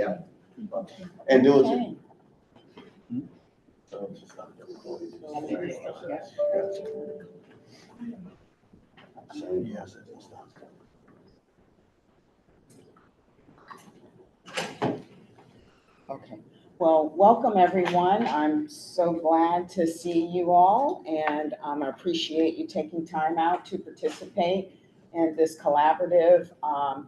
Yep. And diligent. Yes. Okay. Well, welcome everyone. I'm so glad to see you all, and I appreciate you taking time out to participate in this collaborative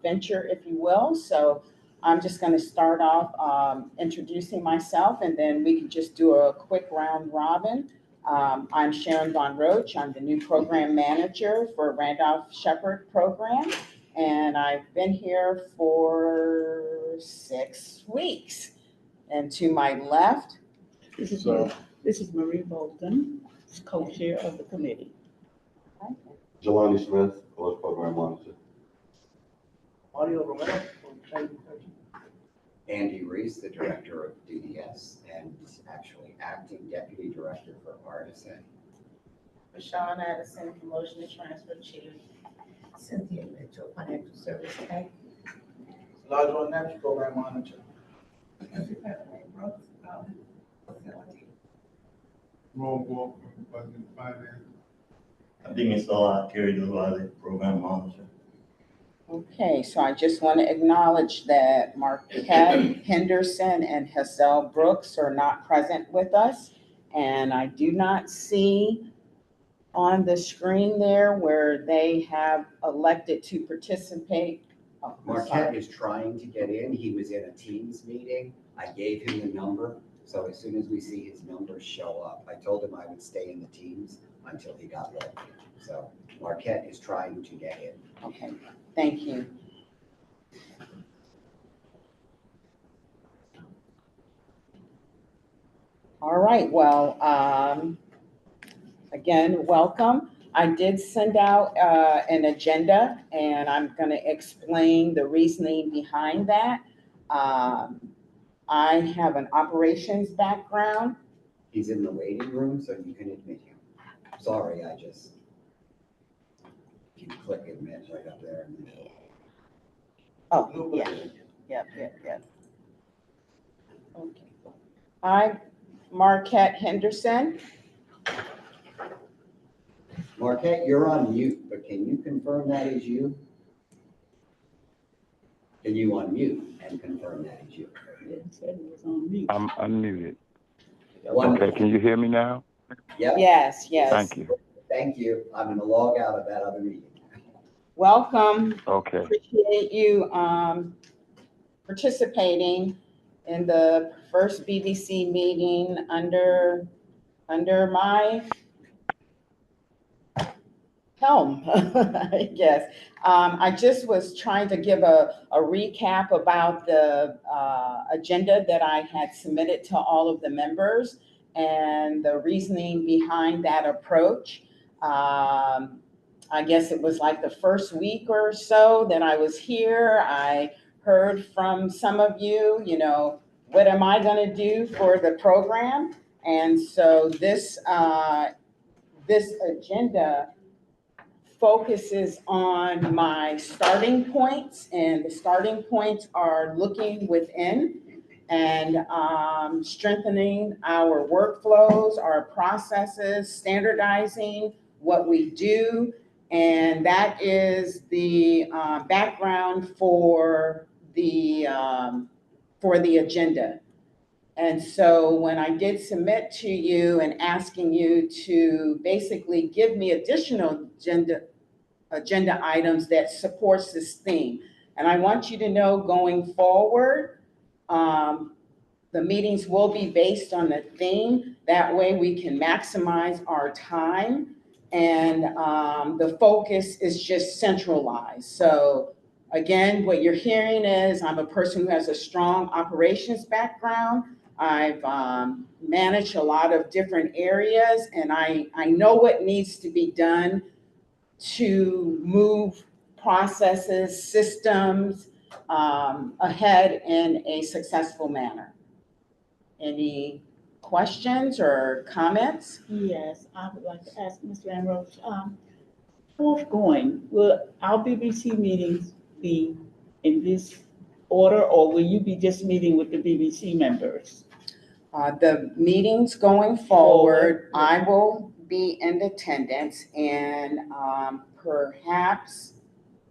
venture, if you will. So I'm just going to start off introducing myself, and then we can just do a quick round robin. I'm Sharon Von Roach. I'm the new program manager for Randolph Shepherd program, and I've been here for 6 weeks. And to my left, This is Marie Bolton, co-chair of the committee. Jelani Smith, college program monitor. Audio Romero. Andy Reese, the director of DDS, and actually acting deputy director for RSA. Rashawn Addison, promotion to transfer to Cynthia Mitchell, financial service tech. Elijah Nash, program monitor. Roll call for budget and finance. I think it's all Terry Delaware, program manager. okay, so I just want to acknowledge that Marquette Henderson and Hazel Brooks are not present with us. And I do not see on the screen there where they have elected to participate. Oh, I'm Marquette sorry. is trying to get in. He was in a Teams meeting. I gave him the number. So as soon as we see his numbers show up, I told him I would stay in the Teams until he got ready. So Marquette is trying to get in. Okay, thank you. All right, well, again, welcome. I did send out an agenda, and I'm going to explain the reasoning behind that. I have an operations background. He's in the waiting room, so you can admit him. Sorry, I just, if you click admit right up there. Oh, yeah, yep. Okay. I'm Marquette Henderson. Marquette, you're on mute, but can you confirm that is you? Can you unmute and confirm that is you? It said it was on mute. I'm unmuted. Wonderful. Okay, can you hear me now? Yep. Yes. Thank you. Thank you. I'm going to log out of that other meeting. Welcome. Okay. Appreciate you participating in the first BVC meeting under my helm, I guess. I just was trying to give a recap about the agenda that I had submitted to all of the members and the reasoning behind that approach. I guess it was like the first week or so that I was here. I heard from some of you, what am I going to do for the program? And so this agenda focuses on my starting points, and the starting points are looking within and strengthening our workflows, our processes, standardizing what we do. And that is the background for the agenda. And so when I did submit to you and asking you to basically give me additional agenda items that supports this theme. And I want you to know going forward, the meetings will be based on the theme. That way we can maximize our time, and the focus is just centralized. So again, what you're hearing is I'm a person who has a strong operations background. I've managed a lot of different areas, and I know what needs to be done to move processes, systems ahead in a successful manner. Any questions or comments? Yes, I would like to ask Ms. Van Roche, forthgoing, will our BBC meetings be in this order, or will you be just meeting with the BVC members? The meetings going forward, I will be in attendance, and perhaps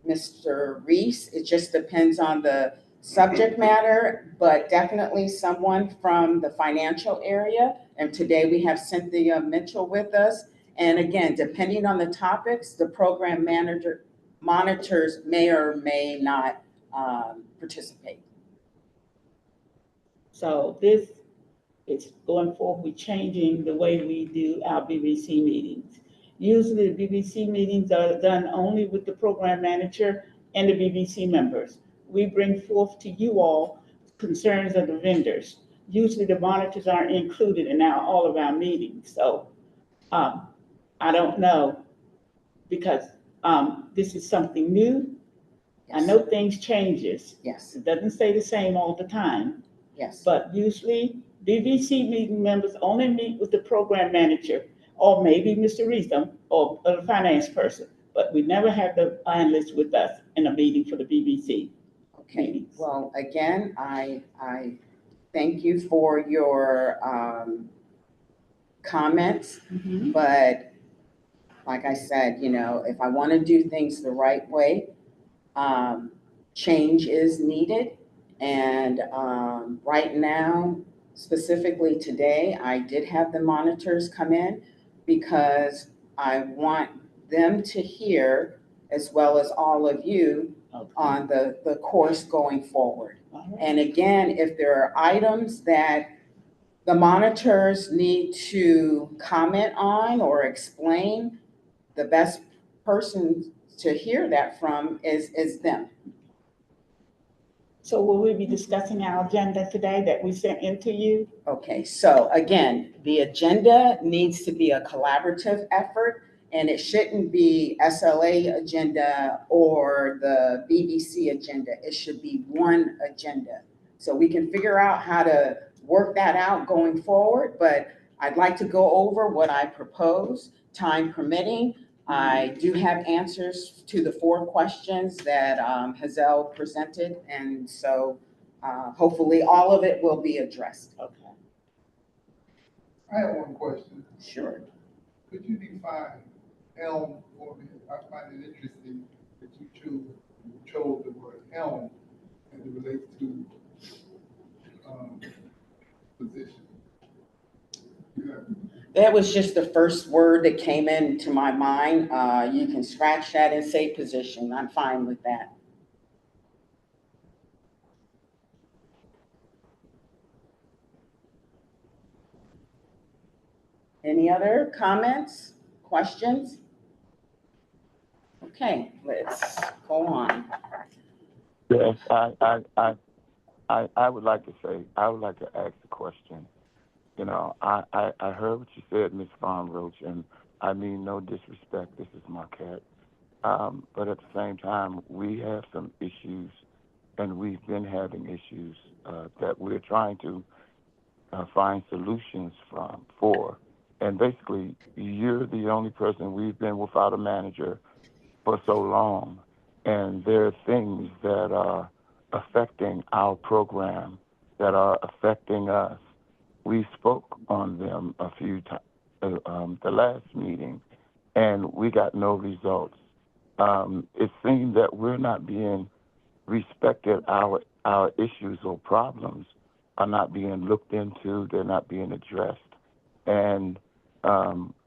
Mr. Reese, it just depends on the subject matter, but definitely someone from the financial area. And today we have Cynthia Mitchell with us. And again, depending on the topics, the program monitors may or may not participate. So this is going forward, we're changing the way we do our BVC meetings. Usually the BVC meetings are done only with the program manager and the BVC members. We bring forth to you all concerns of the vendors. Usually the monitors aren't included in all of our meetings. So I don't know, because this is something new. I know things changes. Yes, It doesn't stay the same all the time, yes. but usually BVC meeting members only meet with the program manager or maybe Mr. Reese or a finance person, but we never have the analyst with us in a meeting for the BVC. Okay, well, again, I thank you for your comments, but like I said, you know, if I want to do things the right way, change is needed. And right now, specifically today, I did have the monitors come in because I want them to hear, as well as all of you, on the course going forward. And again, if there are items that the monitors need to comment on or explain, the best person to hear that from is them. So will we be discussing our agenda today that we sent into you? Okay, so again, the agenda needs to be a collaborative effort, and it shouldn't be SLA agenda or the BBC agenda. It should be one agenda. So we can figure out how to work that out going forward, but I'd like to go over what I propose, time permitting. I do have answers to the 4 questions that Hazel presented, and so hopefully all of it will be addressed. Okay. I have one question. Sure. Could you define helm for me? I find it interesting that you chose the word helm as it relates to position. Yeah. That was just the first word that came into my mind. You can scratch that and say position. I'm fine with that. Any other comments, questions? Okay, let's go on. Yes, I would like to ask a question. You know, I heard what you said, Ms. Von Roach, and I mean no disrespect. This is my cat. But at the same time, we have some issues, and we've been having issues that we're trying to find solutions for. And basically, you're the only person. We've been without a manager for so long, and there are things that are affecting our program, that are affecting us. We spoke on them a few times, the last meeting, and we got no results. It seems that we're not being respected. Our issues or problems are not being looked into. They're not being addressed, and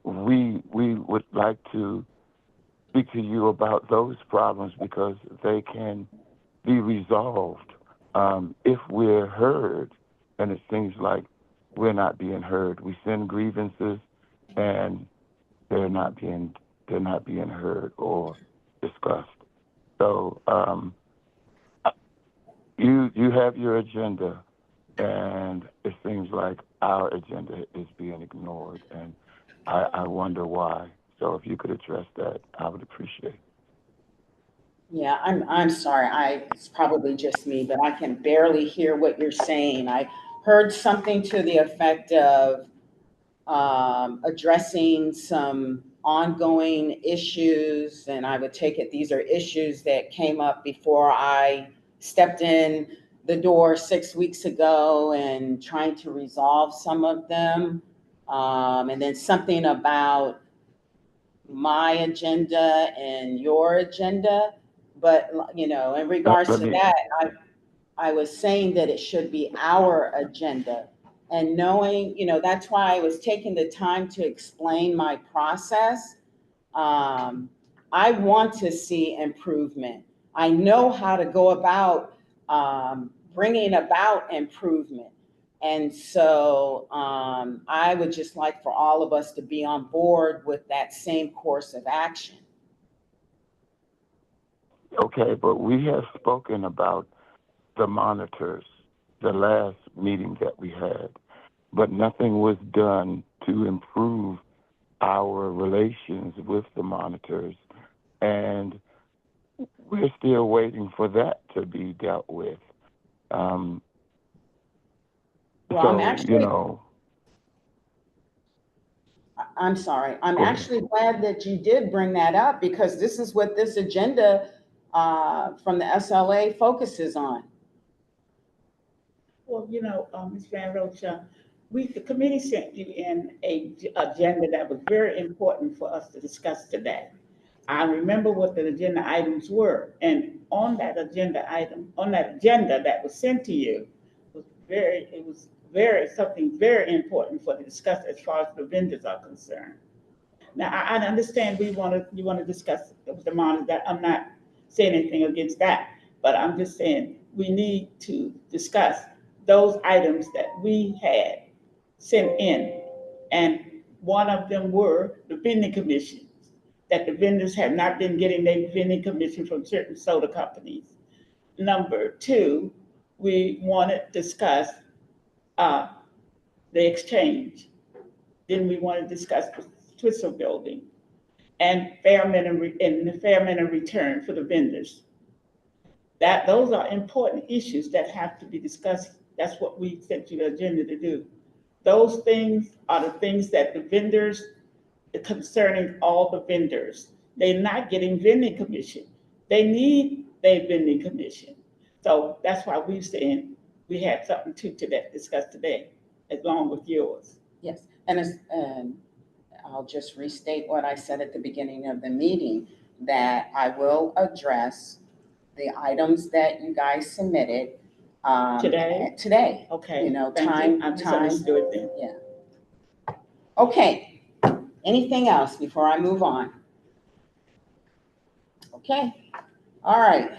we would like to speak to you about those problems because they can be resolved if we're heard. And it seems like we're not being heard. We send grievances, and they're not being heard or discussed. So you have your agenda, and it seems like our agenda is being ignored, and I wonder why. So if you could address that, I would appreciate it. Yeah, I'm sorry. It's probably just me, but I can barely hear what you're saying. I heard something to the effect of addressing some ongoing issues, and I would take it these are issues that came up before I stepped in the door 6 weeks ago and trying to resolve some of them. And then something about my agenda and your agenda. But, you know, in regards let to me, that, I was saying that it should be our agenda. And knowing, you know, that's why I was taking the time to explain my process. I want to see improvement. I know how to go about bringing about improvement. And so I would just like for all of us to be on board with that same course of action. okay, but we have spoken about the monitors, the last meeting that we had, but nothing was done to improve our relations with the monitors. And we're still waiting for that to be dealt with. Um, Well, I'm sorry. I'm Go ahead. actually glad that you did bring that up because this is what this agenda from the SLA focuses on. Well, you know, Ms. Van Roach, the committee sent you in a agenda that was very important for us to discuss today. I remember what the agenda items were, and on that agenda that was sent to you, it was something very important for the discuss as far as the vendors are concerned. Now, I understand you want to discuss with the monitor that I'm not saying anything against that, but I'm just saying we need to discuss those items that we had sent in. And one of them were the vending commissions, that the vendors have not been getting their vending commission from certain soda companies. Number two, we want to discuss the exchange. Then we want to discuss the Twister building and the fair minimum return for the vendors. Those are important issues that have to be discussed. That's what we sent you the agenda to do. Those things are the things that the vendors, concerning all the vendors. They're not getting vending commission. They need their vending commission. So that's why we're saying we had something to that discuss today, along with yours. Yes, and I'll just restate what I said at the beginning of the meeting, that I will address the items that you guys submitted Today? today. Okay. You know, thank time. I misunderstood then. Yeah. Okay. Anything else before I move on? Okay. All right.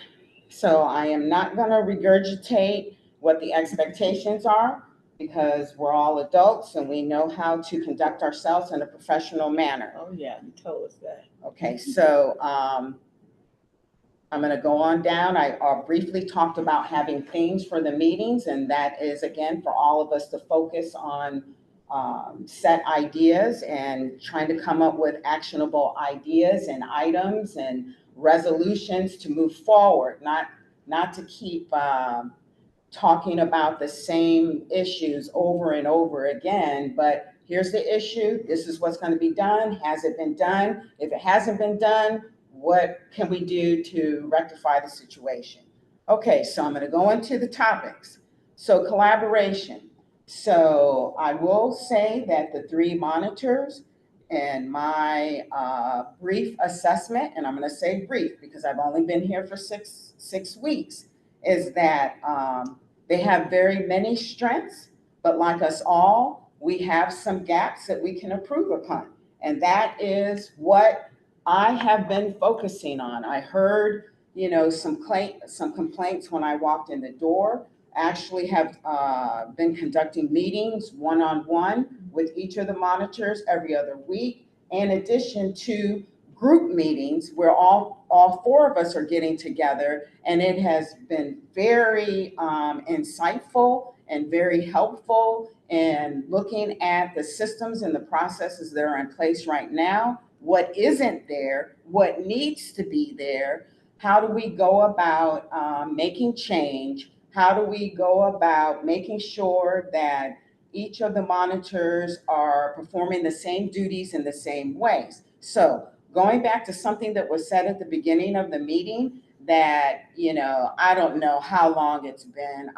So I am not going to regurgitate what the expectations are because we're all adults and we know how to conduct ourselves in a professional manner. Oh, yeah, you told us that. Okay, so I'm going to go on down. I briefly talked about having themes for the meetings, and that is, again, for all of us to focus on set ideas and trying to come up with actionable ideas and items and resolutions to move forward, not to keep talking about the same issues over and over again, but here's the issue, this is what's going to be done, has it been done? If it hasn't been done, what can we do to rectify the situation? Okay, so I'm going to go into the topics. So collaboration. So I will say that the 3 monitors and my brief assessment, and I'm going to say brief because I've only been here for six weeks, is that they have very many strengths, but like us all, we have some gaps that we can improve upon. And that is what I have been focusing on. I heard, you know, some complaints when I walked in the door. Actually have been conducting meetings one-on-one with each of the monitors every other week, in addition to group meetings where all 4 of us are getting together, and it has been very insightful and very helpful in looking at the systems and the processes that are in place right now, what isn't there, what needs to be there, how do we go about making change, how do we go about making sure that each of the monitors are performing the same duties in the same ways. So going back to something that was said at the beginning of the meeting, that, I don't know how long it's been.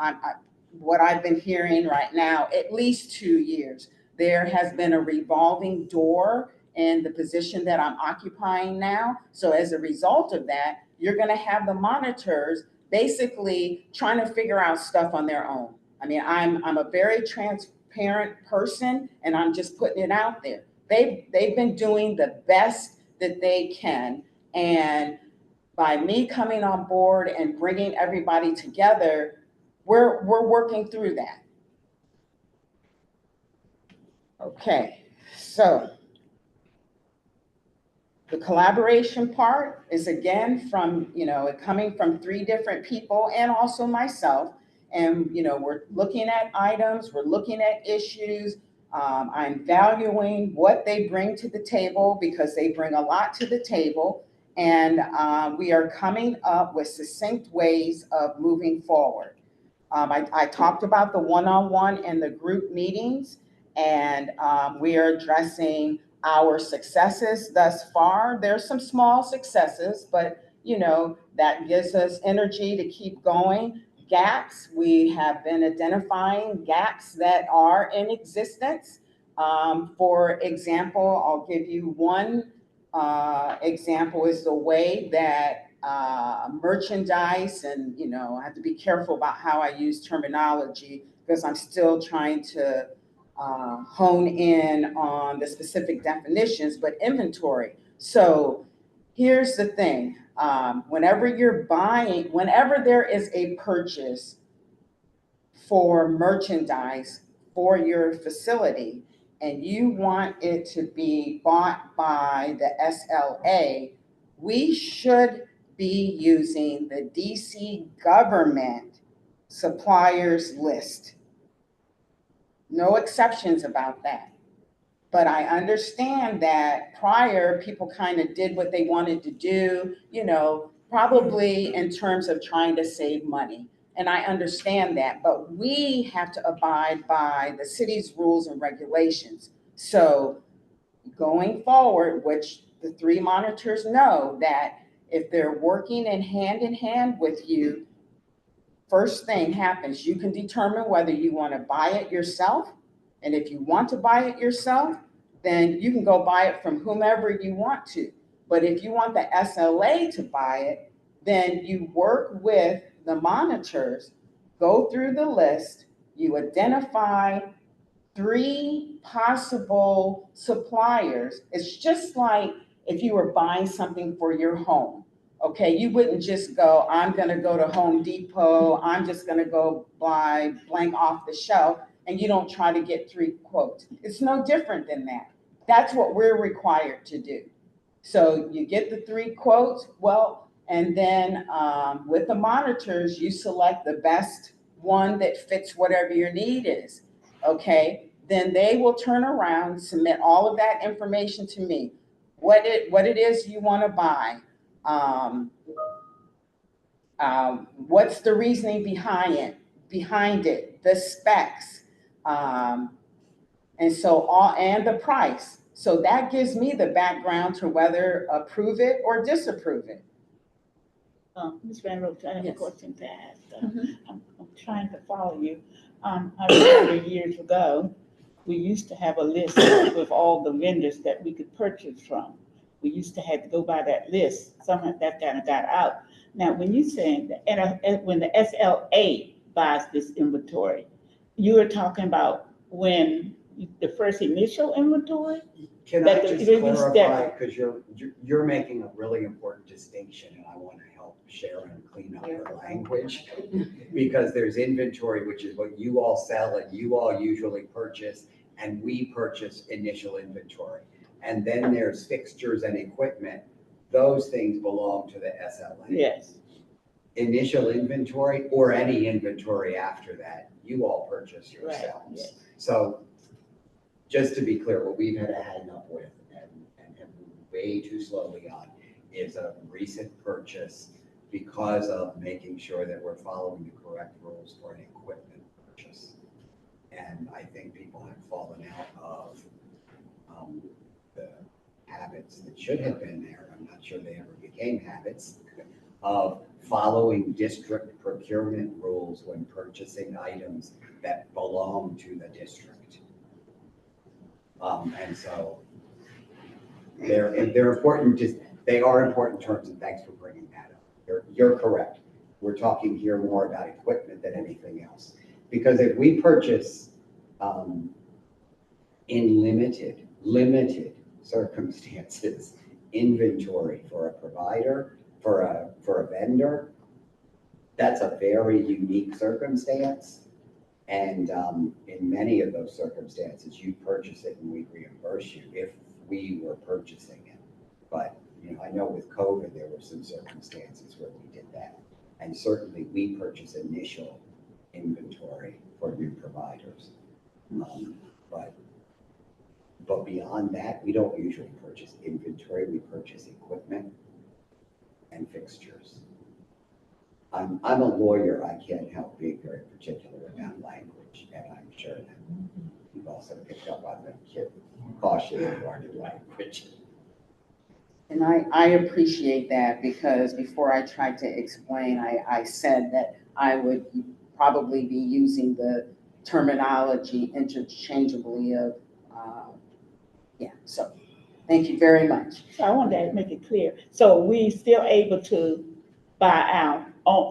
What I've been hearing right now, at least 2 years, there has been a revolving door in the position that I'm occupying now. So as a result of that, you're going to have the monitors basically trying to figure out stuff on their own. I mean, I'm a very transparent person, and I'm just putting it out there. They've been doing the best that they can, and by me coming on board and bringing everybody together, we're working through that. Okay, so the collaboration part is again from, coming from 3 different people and also myself. And, we're looking at items, we're looking at issues. I'm valuing what they bring to the table because they bring a lot to the table. And we are coming up with succinct ways of moving forward. I talked about the one-on-one and the group meetings, and we are addressing our successes thus far. There's some small successes, but that gives us energy to keep going. Gaps, we have been identifying gaps that are in existence. For example, I'll give you one example is the way that merchandise, and I have to be careful about how I use terminology because I'm still trying to hone in on the specific definitions, but inventory. So here's the thing. Whenever there is a purchase for merchandise for your facility and you want it to be bought by the SLA, we should be using the DC government suppliers list. No exceptions about that. But I understand that prior, people kind of did what they wanted to do, probably in terms of trying to save money. And I understand that, but we have to abide by the city's rules and regulations. So going forward, which the 3 monitors know that if they're working in hand with you, first thing happens, you can determine whether you want to buy it yourself. And if you want to buy it yourself, then you can go buy it from whomever you want to. But if you want the SLA to buy it, then you work with the monitors, go through the list, you identify 3 possible suppliers. It's just like if you were buying something for your home. Okay, you wouldn't just go, I'm going to go to Home Depot, I'm just going to go buy blank off the shelf, and you don't try to get 3 quotes. It's no different than that. That's what we're required to do. So you get the 3 quotes, and then with the monitors, you select the best one that fits whatever your need is. Okay, then they will turn around, submit all of that information to me. What it is you want to buy. What's the reasoning behind it, the specs, and the price. So that gives me the background to whether approve it or disapprove it. Ms. Van Rote, I have a Yes. question to ask. I'm trying to follow you. I remember years ago, we used to have a list with all the vendors that we could purchase from. We used to have to go by that list. Some of that kind of got out. Now, when you saying that, when the SLA buys this inventory, you are talking about when the first initial inventory? Can I That just the- clarify, because you're making a really important distinction, and I want to help Sharon clean up her language. Because there's inventory, which is what you all sell and you all usually purchase, and we purchase initial inventory. And then there's fixtures and equipment. Those things belong to the SLA. Yes. Initial inventory or any inventory after that, you all purchase yourselves. Right, yes. So just to be clear, what we've had to hang up with and have moved way too slowly on is a recent purchase because of making sure that we're following the correct rules for an equipment purchase. And I think people have fallen out of the habits that should have been there. I'm not sure they ever became habits, of following district procurement rules when purchasing items that belong to the district. And so they're important, they are important terms, and thanks for bringing that up. You're correct. We're talking here more about equipment than anything else. Because if we purchase in limited circumstances, inventory for a provider, for a vendor, that's a very unique circumstance. And in many of those circumstances, you purchase it and we reimburse you if we were purchasing it. But, you know, I know with COVID, there were some circumstances where we did that. And certainly we purchase initial inventory for new providers. But beyond that, we don't usually purchase inventory, we purchase equipment and fixtures. I'm a lawyer, I can't help being very particular about language, and I'm sure that you've also picked up on the caution regarding language. And I appreciate that, because before I tried to explain, I said that I would probably be using the terminology interchangeably of, so thank you very much. So I wanted to make it clear. So we still able to buy out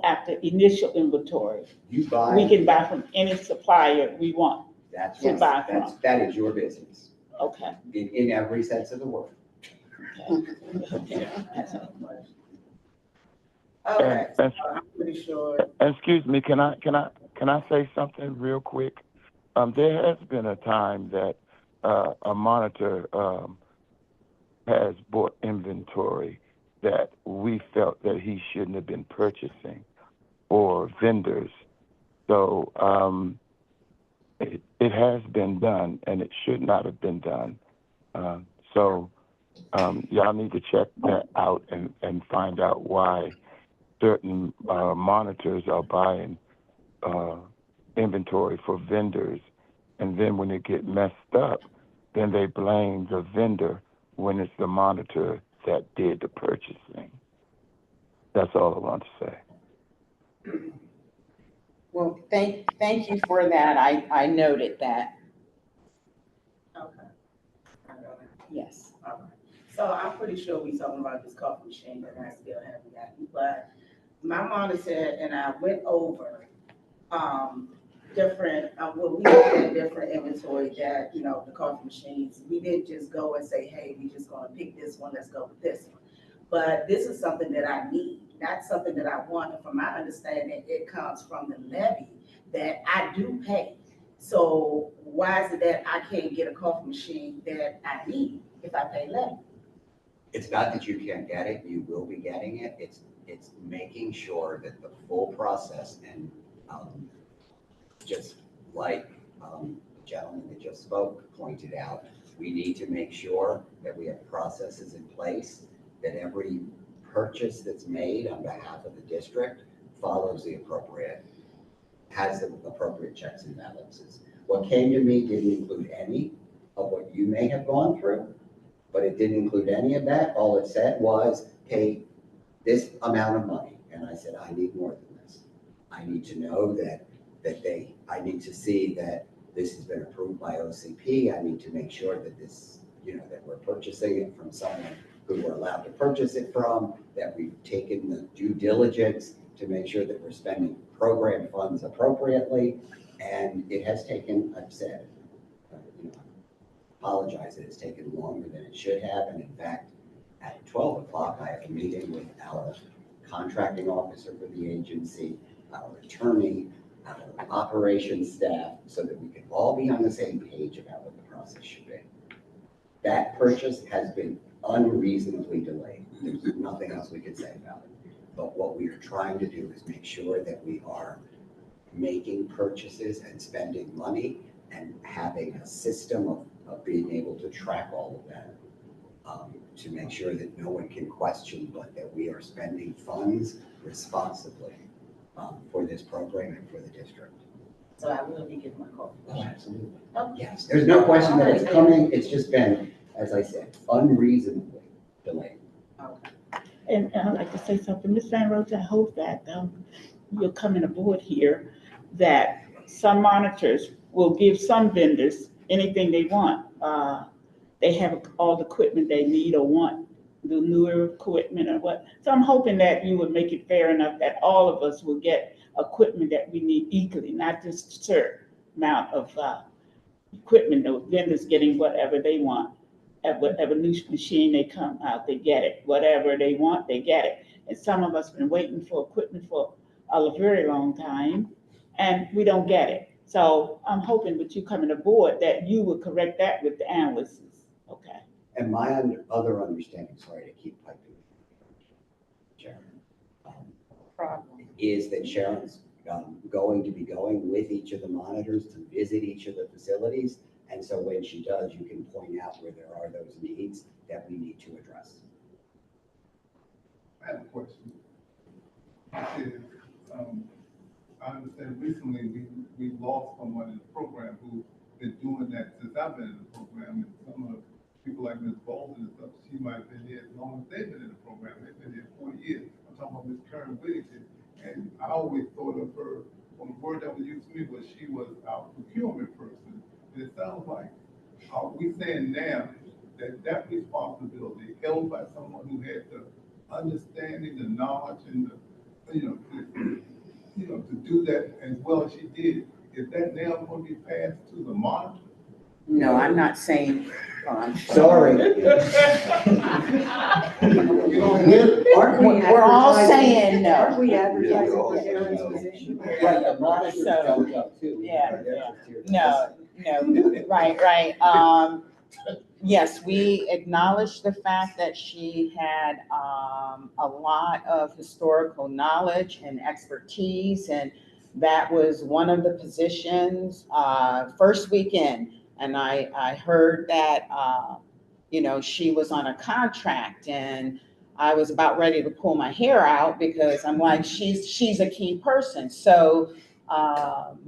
after initial inventory. You buy. We can buy from any supplier we want. That's to buy from. that is your business, Okay. in every sense of the word. Okay. Okay, And- so I'm pretty sure. Excuse me, can I say something real quick? There has been a time that a monitor has bought inventory that we felt that he shouldn't have been purchasing, or vendors. So it has been done, and it should not have been done. So y'all need to check that out and find out why certain monitors are buying inventory for vendors, and then when it get messed up, then they blame the vendor when it's the monitor that did the purchasing. That's all I want to say. Well, thank you for that. I noted that. Okay. I know that. Yes. All right. So I'm pretty sure we talking about this coffee machine that I still haven't gotten, but my monitor and I went over, different, we had different inventory that, you know, the coffee machines, we didn't just go and say, hey, we just gonna pick this one, let's go with this one. But this is something that I need, not something that I want. And from my understanding, it comes from the levy that I do pay. So why is it that I can't get a coffee machine that I need if I pay levy? It's not that you can't get it, you will be getting it. It's making sure that the full process, and just like the gentleman that just spoke pointed out, we need to make sure that we have processes in place, that every purchase that's made on behalf of the district follows has the appropriate checks and balances. What came to me didn't include any of what you may have gone through, but it didn't include any of that. All it said was, pay this amount of money. And I said, I need more than this. I need to know I need to see that this has been approved by OCP. I need to make sure that this, that we're purchasing it from someone who we're allowed to purchase it from, that we've taken the due diligence to make sure that we're spending program funds appropriately. And it has taken, I've said, apologize that it's taken longer than it should have. And in fact, at 12 o'clock, I have a meeting with our contracting officer for the agency, our attorney, our operations staff, so that we can all be on the same page about what the process should be. That purchase has been unreasonably delayed. There's nothing else we can say about it. But what we are trying to do is make sure that we are making purchases and spending money and having a system of being able to track all of that, to make sure that no one can question, but that we are spending funds responsibly for this program and for the district. So I will be getting my coffee. Oh, absolutely. Okay. Yes, there's no question that it's coming. It's just been, as I said, unreasonably delayed. Okay. And I'd like to say something, Ms. Van Roach, I hope that you're coming aboard here, that some monitors will give some vendors anything they want. They have all the equipment they need or want, the newer equipment or what. So I'm hoping that you would make it fair enough that all of us will get equipment that we need equally, not just a certain amount of equipment, the vendors getting whatever they want. At whatever new machine they come out, they get it. Whatever they want, they get it. And some of us been waiting for equipment for a very long time, and we don't get it. So I'm hoping with you coming aboard that you will correct that with the analysts. Okay. And my other understanding, sorry to keep piping, Sharon, is that Sharon's going to be going with each of the monitors to visit each of the facilities. And so when she does, you can point out where there are those needs that we need to address. I have a question. I understand recently we lost someone in the program who's been doing that since I've been in the program. And some of the people like Ms. Bolden and stuff, she might have been here as long as they've been in the program. They've been here 40 years. I'm talking about Ms. Karen Whittington. And I always thought of her, the word that was used to me was she was our procurement person. And it sounds like, are we saying now that that responsibility held by someone who had the understanding, the knowledge, and the, to do that as well as she did, is that now going to be passed to the monitor? No, I'm not saying, Sorry. We're all saying no. Aren't we advertising for Karen's position? Right, the monitors So, jumped up too. yeah. No, right. Yes, we acknowledge the fact that she had a lot of historical knowledge and expertise, and that was one of the positions first weekend. And I heard that she was on a contract, and I was about ready to pull my hair out because I'm like, she's a key person. So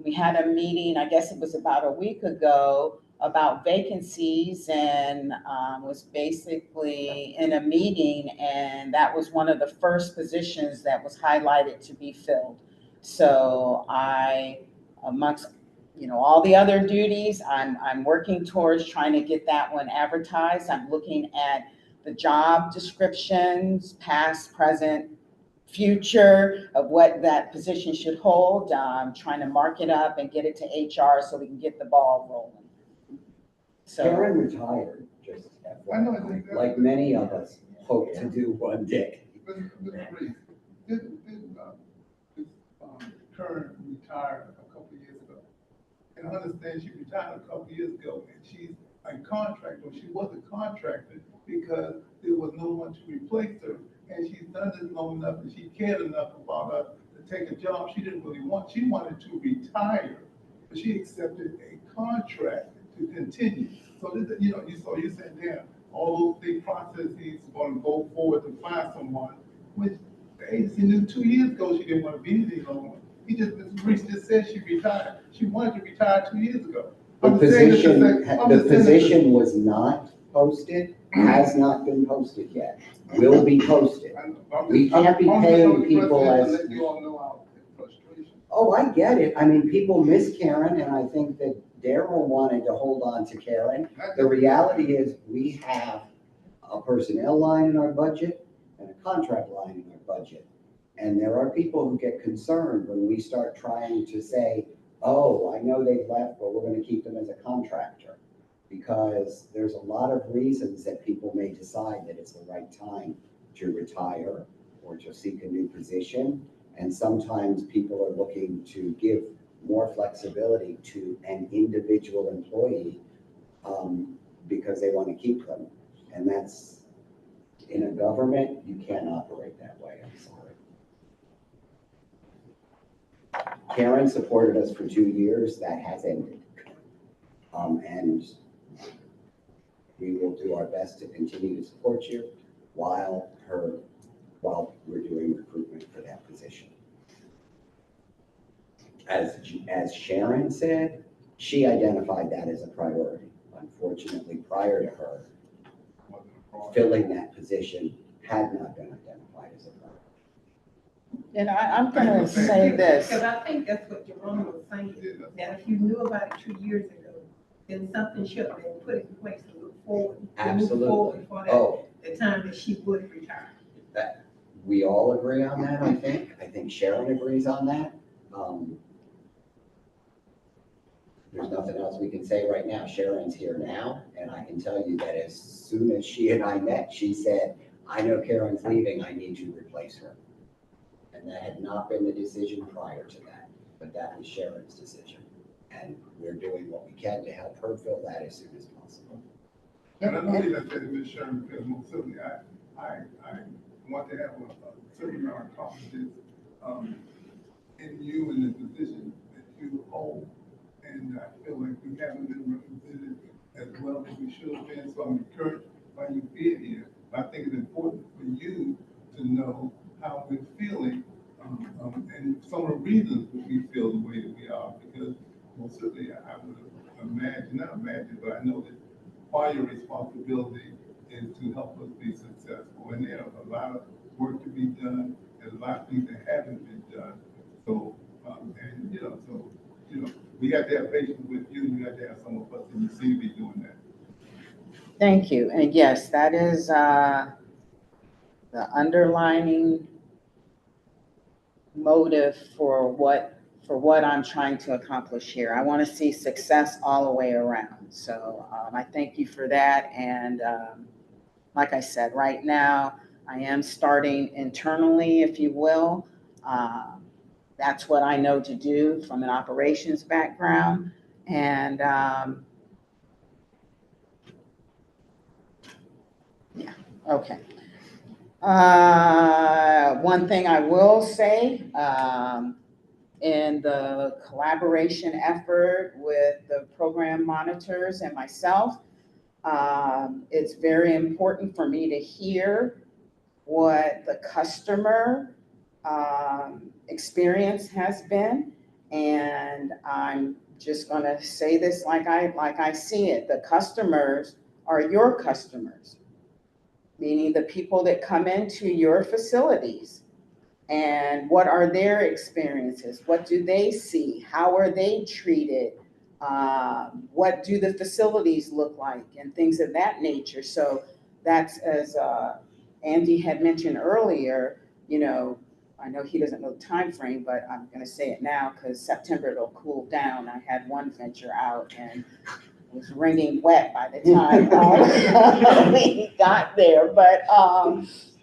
we had a meeting, I guess it was about a week ago, about vacancies, and was basically in a meeting, and that was one of the first positions that was highlighted to be filled. So I, amongst all the other duties, I'm working towards trying to get that one advertised. I'm looking at the job descriptions, past, present, future, of what that position should hold. Trying to mark it up and get it to HR so we can get the ball rolling. So Karen retired, just FYI, like many of us hope to do one day. Karen retired a couple of years ago. And I understand she retired a couple of years ago, and she's a contractor. She was a contractor because there was no one to replace her. And she's done this long enough, and she cared enough about her to take a job she didn't really want. She wanted to retire, but she accepted a contract to continue. So this, you're saying, yeah, all those big processes are going to go forward to find someone, which the agency knew 2 years ago she didn't want to be any longer. Ms. Reese just said she retired. She wanted to retire 2 years ago. The position was not posted, has not been posted yet, will be posted. We can't be paying people as. Let you all know our frustration. Oh, I get it. I mean, people miss Karen, and I think that Daryl wanted to hold on to Karen. The reality is we have a personnel line in our budget and a contract line in our budget. And there are people who get concerned when we start trying to say, oh, I know they've left, but we're going to keep them as a contractor. Because there's a lot of reasons that people may decide that it's the right time to retire or to seek a new position. And sometimes people are looking to give more flexibility to an individual employee because they want to keep them. And that's, in a government, you can't operate that way, I'm sorry. Karen supported us for 2 years, that has ended. And we will do our best to continue to support you while we're doing recruitment for that position. As Sharon said, she identified that as a priority. Unfortunately, prior to her filling that position had not been identified as a problem. And I'm gonna say this. Because I think that's what Jerome was saying, that if you knew about it 2 years ago, then something should have been put in place to look forward. to move Absolutely. forward for that, Oh, the time that she would retire. that, we all agree on that, I think. I think Sharon agrees on that. There's nothing else we can say right now. Sharon's here now, and I can tell you that as soon as she and I met, she said, I know Karen's leaving, I need you to replace her. And that had not been the decision prior to that, but that was Sharon's decision. And we're doing what we can to help her fill that as soon as possible. And I believe I said to Ms. Sherman, because most certainly I want to have a certain amount of confidence in you and the position that you hold. And I feel like we haven't been represented as well as we should have been, so I'm encouraged by you being here. But I think it's important for you to know how we're feeling and some of the reasons that we feel the way that we are, because most certainly I would imagine, not imagine, but I know that part of your responsibility is to help us be successful. And there's a lot of work to be done. There's a lot of things that haven't been done. So, we have to have patience with you, and you have to have some of us in the city doing that. Thank you. And yes, that is the underlining motive for what I'm trying to accomplish here. I want to see success all the way around. So I thank you for that. And like I said, right now, I am starting internally, if you will. That's what I know to do from an operations background. And yeah, okay. One thing I will say, in the collaboration effort with the program monitors and myself, it's very important for me to hear what the customer experience has been. And I'm just gonna say this like I see it. The customers are your customers, meaning the people that come into your facilities. And what are their experiences? What do they see? How are they treated? What do the facilities look like? And things of that nature. So that's, as Andy had mentioned earlier, I know he doesn't know the time frame, but I'm going to say it now because September it'll cool down. I had one venture out and it was wringing wet by the time we got there. But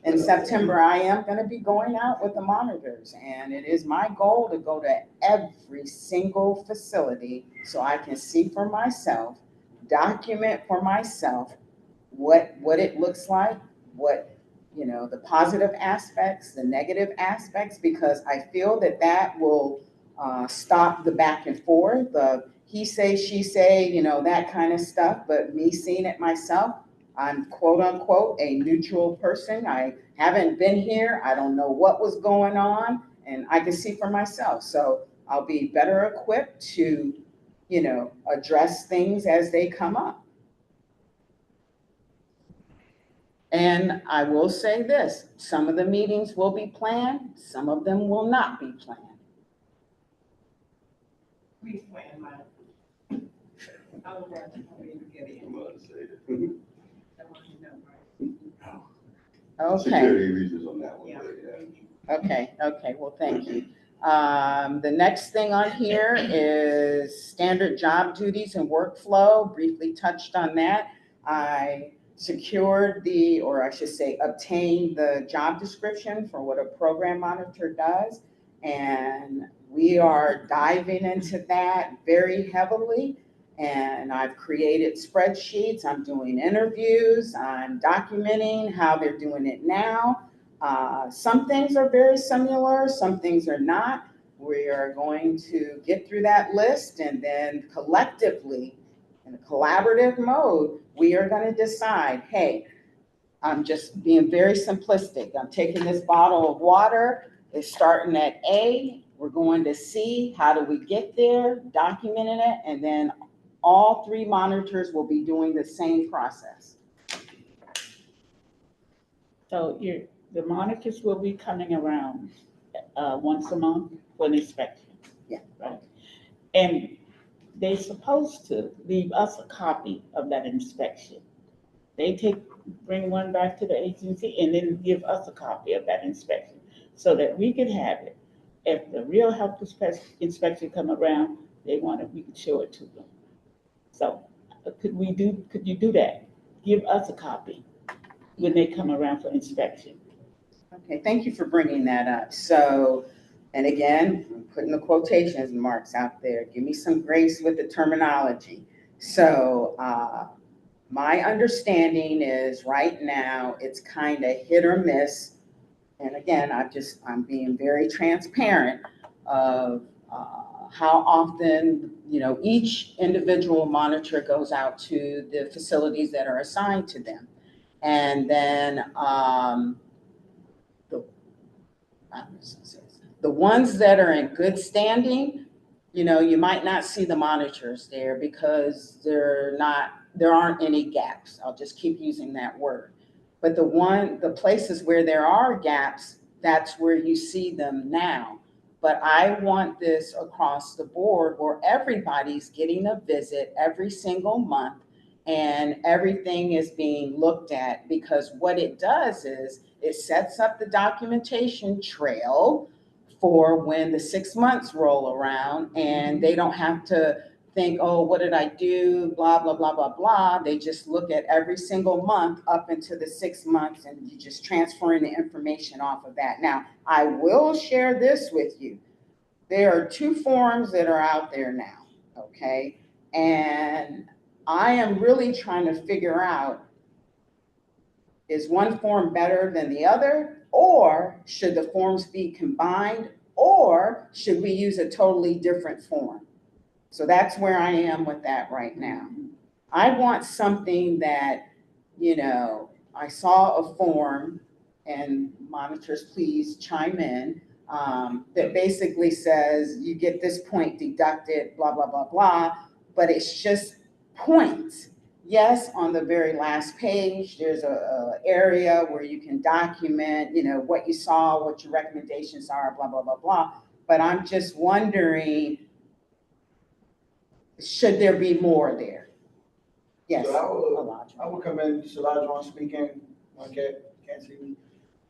in September, I am going to be going out with the monitors, and it is my goal to go to every single facility so I can see for myself, document for myself what it looks like, what the positive aspects, the negative aspects, because I feel that will stop the back and forth, the he say, she say, that kind of stuff. But me seeing it myself, I'm quote unquote a neutral person. I haven't been here. I don't know what was going on, and I can see for myself. So I'll be better equipped to, address things as they come up. And I will say this, some of the meetings will be planned, some of them will not be planned. Please plan mine. Otherwise, I'm going to get in. I want you to know, right? Okay, Security reasons on that one, Yeah. but yeah. okay, well, thank you. The next thing on here is standard job duties and workflow, briefly touched on that. I secured or I should say, obtained the job description for what a program monitor does. And we are diving into that very heavily. And I've created spreadsheets. I'm doing interviews. I'm documenting how they're doing it now. Some things are very similar. Some things are not. We are going to get through that list, and then collectively, in a collaborative mode, we are going to decide, hey, I'm just being very simplistic. I'm taking this bottle of water. It's starting at A. We're going to C. How do we get there? Documenting it. And then all 3 monitors will be doing the same process. So the monitors will be coming around, once a month for an inspection. Yeah. Right? And they're supposed to leave us a copy of that inspection. They bring one back to the agency and then give us a copy of that inspection so that we can have it. If the real health inspection come around, they want it, we can show it to them. So could you do that? Give us a copy when they come around for inspection. Okay, thank you for bringing that up. So, and again, I'm putting the quotations marks out there. Give me some grace with the terminology. So, my understanding is right now, it's kind of hit or miss. And again, I'm being very transparent of how often, each individual monitor goes out to the facilities that are assigned to them. And then, the ones that are in good standing, you might not see the monitors there because there aren't any gaps. I'll just keep using that word. But the places where there are gaps, that's where you see them now. But I want this across the board where everybody's getting a visit every single month and everything is being looked at, because what it does is it sets up the documentation trail for when the 6 months roll around and they don't have to think, oh, what did I do? Blah, blah, blah, blah, blah. They just look at every single month up into the 6 months and you just transferring the information off of that. Now, I will share this with you. There are 2 forms that are out there now, okay? And I am really trying to figure out, is one form better than the other? Or should the forms be combined? Or should we use a totally different form? So that's where I am with that right now. I want something that, I saw a form, and monitors, please chime in, that basically says you get this point deducted, blah, blah, blah, blah, but it's just points. Yes, on the very last page, there's a area where you can document, what you saw, what your recommendations are, blah, blah, blah, blah. But I'm just wondering, should there be more there? Yes. So I will come in, Salajuan speaking, okay, can't see me.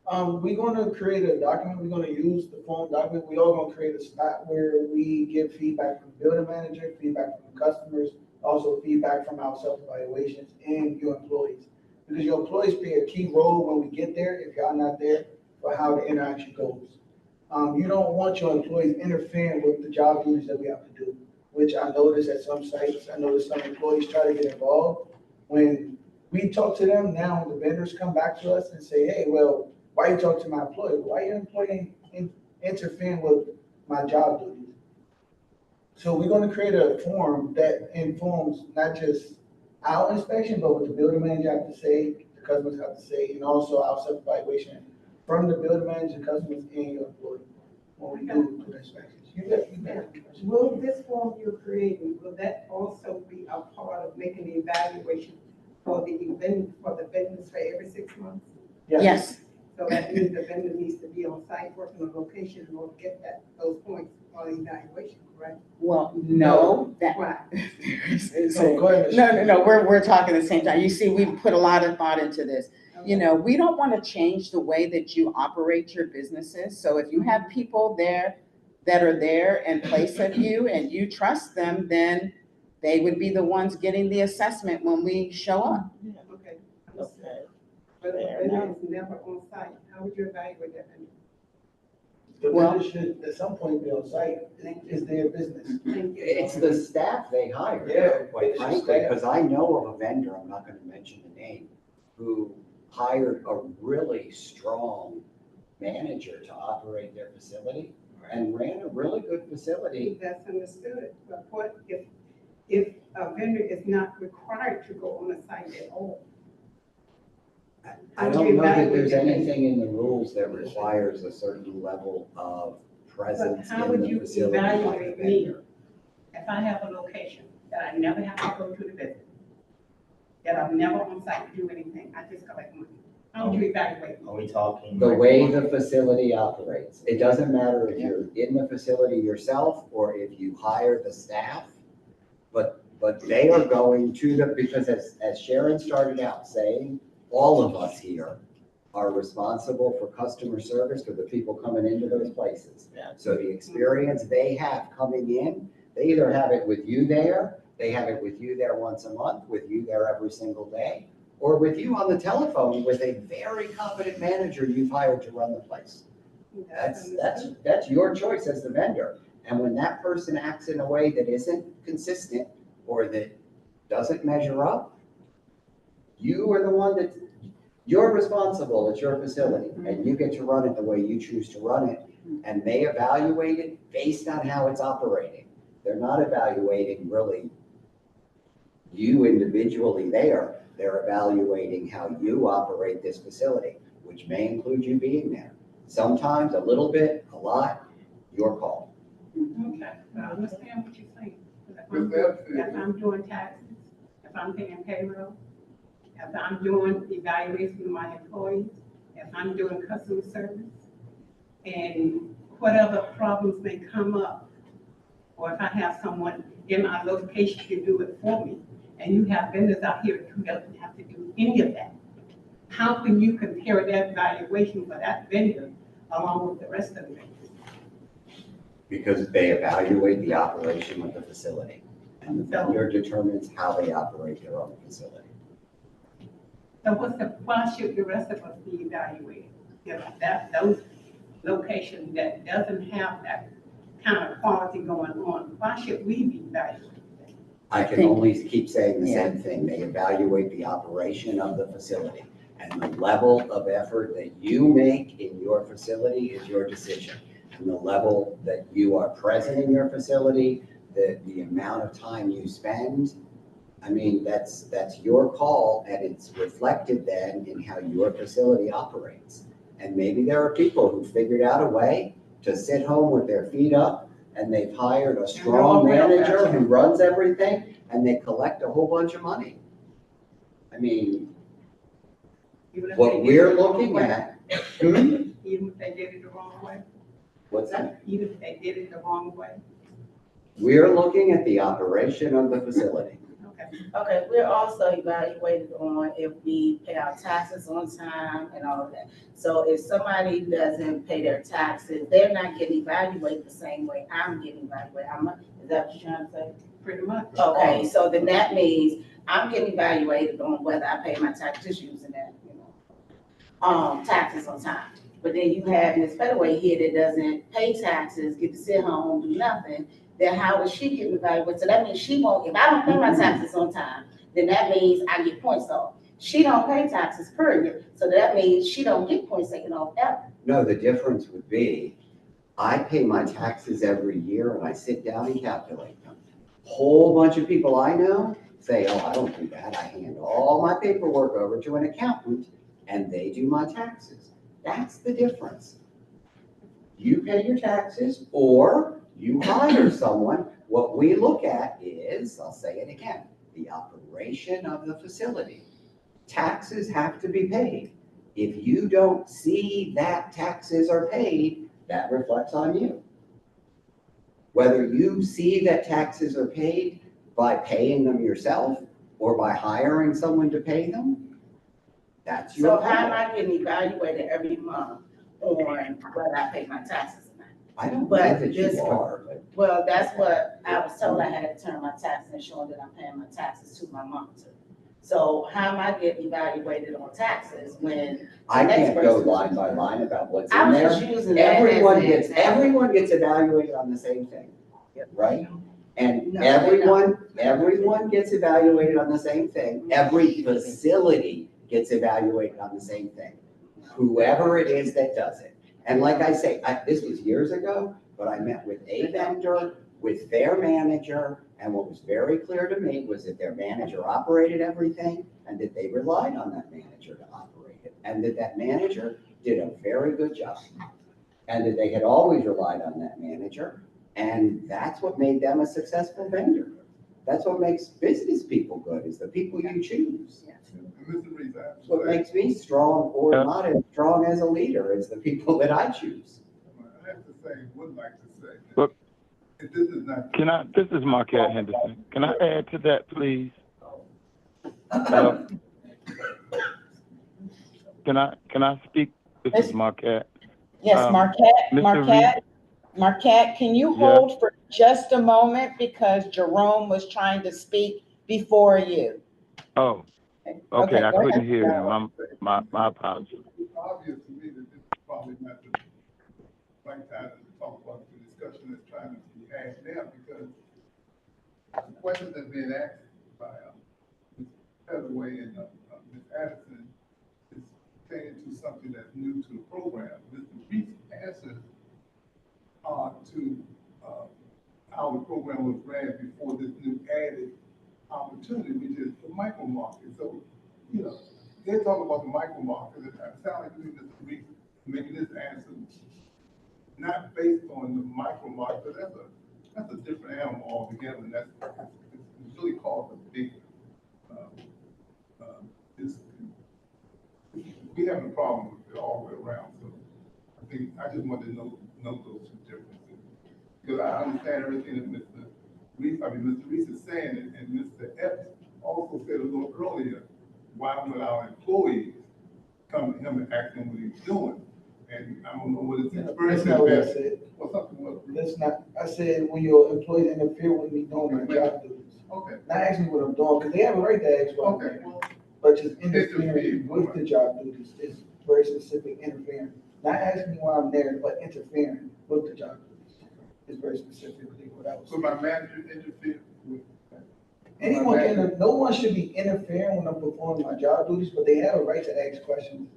We're gonna create a document, we're gonna use the phone document, we all gonna create a spot where we give feedback from the building manager, feedback from the customers, also feedback from our self-evaluations and your employees. Because your employees play a key role when we get there, if y'all not there, for how the interaction goes. You don't want your employees interfering with the job duties that we have to do, which I noticed at some sites, I noticed some employees try to get involved. When we talk to them now, the vendors come back to us and say, hey, well, why you talk to my employee? Why your employee interfering with my job duties? So we're gonna create a form that informs not just our inspection, but what the building manager have to say, the customers have to say, and also our self-evaluation from the building manager, customers, and your employee when we do the inspections. You bet. Will this form you're creating, will that also be a part of making the evaluation for the vendors for every 6 months? Yes. So that means the vendor needs to be on site working on location in order to get those points on the evaluation, correct? Well, no, Why? Go ahead. No, we're talking at the same time. You see, we've put a lot of thought into this. We don't want to change the way that you operate your businesses. So if you have people there that are there in place of you and you trust them, then they would be the ones getting the assessment when we show up. Okay. Okay. But if Fair the vendor enough. is never on site, how would you evaluate that vendor? The Well- vendor should at some point be on site, it's their business. Thank you. It's the staff they hire, Yeah, quite it's just frankly, staff. because I know of a vendor, I'm not gonna mention the name, who hired a really strong manager to operate their facility and ran a really good facility. That's understood, but what if a vendor is not required to go on a site at all? I don't know that there's anything in the rules that requires a certain level of presence But how in would the you facility by the evaluate me? vendor. If I have a location that I never have to go to the visit, that I'm never on site to do anything, I just collect money. How would you evaluate? Are we talking? The way the facility operates. It doesn't matter if you're in the facility yourself or if you hire the staff, but they are going to because as Sharon started out saying, all of us here are responsible for customer service for the people coming into those places. Yeah. So the experience they have coming in, they either have it with you there, they have it with you there once a month, with you there every single day, or with you on the telephone with a very competent manager you've hired to run the place. That's your choice as the vendor. And when that person acts in a way that isn't consistent or that doesn't measure up, you are the one that, you're responsible, it's your facility, and you get to run it the way you choose to run it. And they evaluate it based on how it's operating. They're not evaluating really you individually there. They're evaluating how you operate this facility, which may include you being there. Sometimes a little bit, a lot, your call. Okay, I understand what you're saying. With that said- If I'm doing taxes, if I'm paying payroll, if I'm doing evaluation of my employees, if I'm doing customer service, and whatever problems may come up, or if I have someone in my location to do it for me, and you have vendors out here who doesn't have to do any of that, how can you compare that valuation for that vendor along with the rest of the vendors? Because they evaluate the operation of the facility. And the vendor determines how they operate their own facility. So why should the rest of us be evaluated? If those locations that doesn't have that kind of quality going on, why should we be evaluated? I can only keep saying the same thing. They evaluate the operation of the facility. And the level of effort that you make in your facility is your decision. And the level that you are present in your facility, the amount of time you spend, I mean, that's your call, and it's reflected then in how your facility operates. And maybe there are people who figured out a way to sit home with their feet up, and they've hired a strong manager who runs everything, and they collect a whole bunch of money. I mean, what we're looking at, Even if they did it the wrong way? what's that? Even if they did it the wrong way? We're looking at the operation of the facility. Okay. Okay, we're also evaluated on if we pay our taxes on time and all of that. So if somebody doesn't pay their taxes, they're not getting evaluated the same way I'm getting evaluated. Is that what you're trying to say? Pretty much. Okay, so then that means I'm getting evaluated on whether I pay my taxes using that, taxes on time. But then you have Ms. Fedaway here that doesn't pay taxes, get to sit home, do nothing. Then how is she getting evaluated? So that means she won't, if I don't pay my taxes on time, then that means I get points off. She don't pay taxes, period. So that means she don't get points taken off ever. No, the difference would be, I pay my taxes every year and I sit down and calculate them. Whole bunch of people I know say, oh, I don't do that. I hand all my paperwork over to an accountant and they do my taxes. That's the difference. You pay your taxes or you hire someone. What we look at is, I'll say it again, the operation of the facility. Taxes have to be paid. If you don't see that taxes are paid, that reflects on you. Whether you see that taxes are paid by paying them yourself or by hiring someone to pay them, that's your So call. how am I getting evaluated every month on whether I pay my taxes or not? I don't know But that this- you are, but Well, that's what I was told. I had to turn my taxes and showing that I'm paying my taxes to my monitor. So how am I getting evaluated on taxes when I next can't go person- line by line about what's I in was there. just using that as an Everyone gets evaluated on the same thing, right? And No, they're not. everyone gets evaluated on the same thing. Every facility gets evaluated on the same thing. Whoever it is that does it. And like I say, this was years ago, but I met with a vendor, with their manager, and what was very clear to me was that their manager operated everything and that they relied on that manager to operate it. And that manager did a very good job. And that they had always relied on that manager. And that's what made them a successful vendor. That's what makes business people good, is the people you choose. And Mr. Reese, I have That's to what say, makes me strong or not as strong as a leader, is the people that I choose. I have to say, would like to say, that Look, if this is not. this is Marquette Henderson. Can I add to that, please? Hello? Can I speak? This is Marquette. Yes, Mr. Marquette, can you Yeah. hold for just a moment because Jerome was trying to speak before you? Oh, Okay, okay, I go couldn't ahead. hear him. My apologies. It's obvious to me that this is probably not the right time to talk about the discussion that's trying to be had now, because the questions that are being asked by Ms. Heatherway and Ms. Addison is pertaining to something that's new to the program. Mr. Reese answered to how the program was ran before this new added opportunity, which is the micro market. So, you know, they're talking about the micro market, and it sounds like Mr. Reese making this answer not based on the micro market, but that's a different animal altogether, and it's really called a big, it's, we have a problem with it all the way around, so I just wanted to know those two differences. Because I understand everything that Mr. Reese is saying, and Mr. Epps also said a little earlier, why would our employees come to him and ask him what he's doing? And I don't know what his experience That's not what I has been. said. Or something was. That's not, I said, when your employees interfere with me doing my job duties. Okay, Not ask me what I'm doing, because they have a right to ask what I'm okay, doing. well, But just interfering Interfere, with the job duties is very specific interfering. Not asking me why I'm there, but interfering with the job duties is very specifically what I was so saying. my manager interfered with. Anyone can, no one should be interfering when I'm performing my job duties, but they have a right to ask questions.